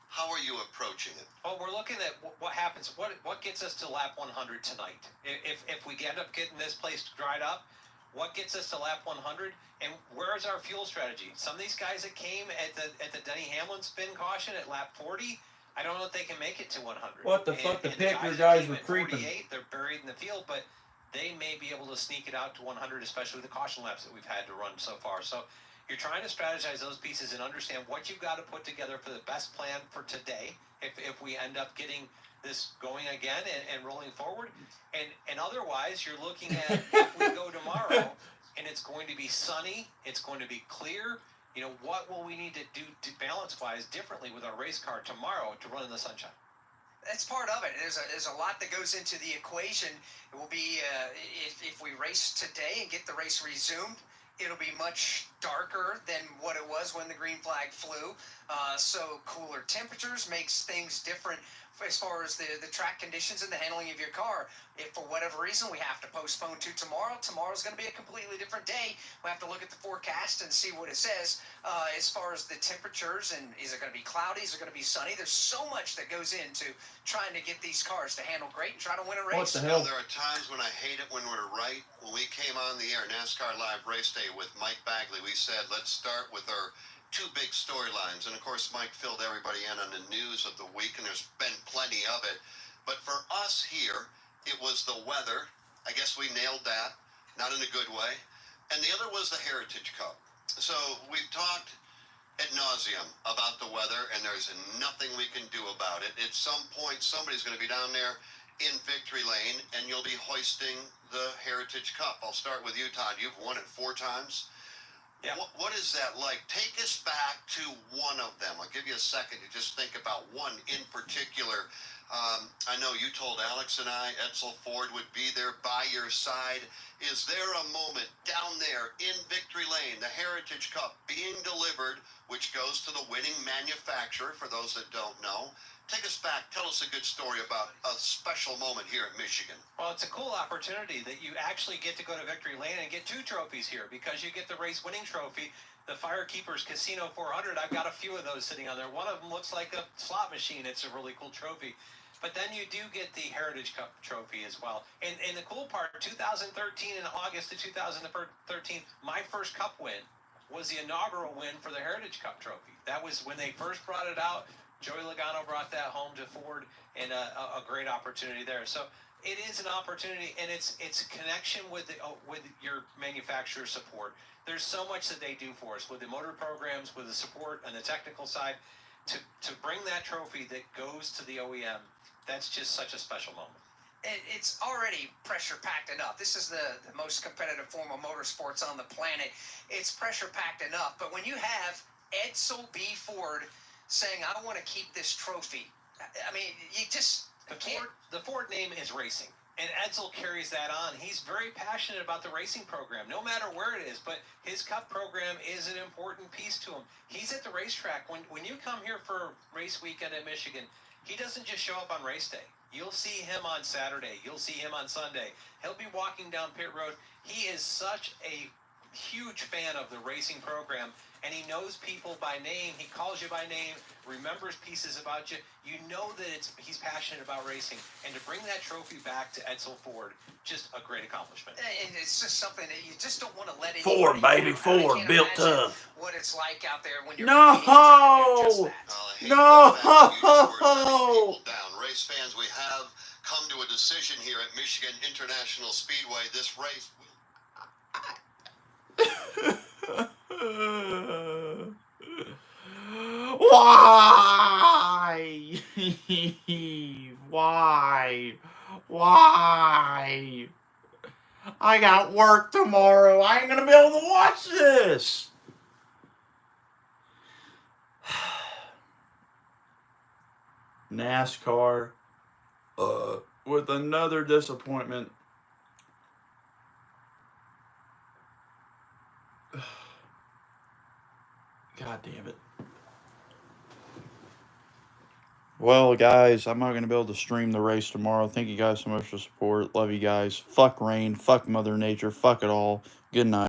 How are you approaching it? Well, we're looking at what happens. What gets us to lap 100 tonight? If we end up getting this place dried up, what gets us to lap 100? And where's our fuel strategy? Some of these guys that came at the Denny Hamlin spin caution at lap 40, I don't know if they can make it to 100. What the fuck? The picker guys were creeping. 48, they're buried in the field, but they may be able to sneak it out to 100, especially with the caution laps that we've had to run so far. So you're trying to strategize those pieces and understand what you've got to put together for the best plan for today if we end up getting this going again and rolling forward. And otherwise, you're looking at if we go tomorrow and it's going to be sunny, it's going to be clear, what will we need to do to balance-wise differently with our race car tomorrow to run in the sunshine? That's part of it. There's a lot that goes into the equation. It will be, if we race today and get the race resumed, it'll be much darker than what it was when the green flag flew. So cooler temperatures makes things different as far as the track conditions and the handling of your car. If for whatever reason we have to postpone to tomorrow's going to be a completely different day. We have to look at the forecast and see what it says as far as the temperatures, and is it going to be cloudy, is it going to be sunny? There's so much that goes into trying to get these cars to handle great and try to win a race. What the hell? There are times when I hate it when we're right. When we came on the air, NASCAR Live Race Day with Mike Bagley, we said, let's start with our two big storylines. And of course, Mike filled everybody in on the news of the week, and there's been plenty of it. But for us here, it was the weather. I guess we nailed that, not in a good way. And the other was the Heritage Cup. So we've talked ad nauseum about the weather, and there's nothing we can do about it. At some point, somebody's going to be down there in victory lane, and you'll be hoisting the Heritage Cup. I'll start with you, Todd. You've won it 4 times. Yeah. What is that like? Take us back to one of them. I'll give you a second to just think about one in particular. I know you told Alex and I Edsel Ford would be there by your side. Is there a moment down there in victory lane, the Heritage Cup being delivered, which goes to the winning manufacturer, for those that don't know? Take us back. Tell us a good story about a special moment here at Michigan. Well, it's a cool opportunity that you actually get to go to Victory Lane and get 2 trophies here, because you get the race winning trophy, the Firekeepers Casino 400. I've got a few of those sitting on there. One of them looks like a slot machine. It's a really cool trophy. But then you do get the Heritage Cup trophy as well. And the cool part, 2013, in August of 2013, my first Cup win was the inaugural win for the Heritage Cup trophy. That was when they first brought it out. Joey Logano brought that home to Ford, and a great opportunity there. So it is an opportunity, and it's a connection with your manufacturer support. There's so much that they do for us with the motor programs, with the support and the technical side. To bring that trophy that goes to the OEM, that's just such a special moment. it's already pressure-packed enough. This is the most competitive form of motorsports on the planet. It's pressure-packed enough. But when you have Edsel B. Ford saying, I want to keep this trophy, I mean, you just can't. The Ford name is racing, and Edsel carries that on. He's very passionate about the racing program, no matter where it is, but his Cup program is an important piece to him. He's at the racetrack. When you come here for race weekend at Michigan, he doesn't just show up on race day. You'll see him on Saturday. You'll see him on Sunday. He'll be walking down pit road. He is such a huge fan of the racing program, and he knows people by name. He calls you by name, remembers pieces about you. You know that he's passionate about racing, and to bring that trophy back to Edsel Ford, just a great accomplishment. And it's just something that you just don't want to let it. Ford, baby, Ford, built tough. What it's like out there when you're no. Down. Race fans, we have come to a decision here at Michigan International Speedway. This race. Why? Why? I got work tomorrow. I ain't gonna be able to watch this. NASCAR with another disappointment. God damn it. Well, guys, I'm not going to be able to stream the race tomorrow. Thank you guys so much for support. Love you guys. Fuck rain. Fuck Mother Nature. Fuck it all. Good night.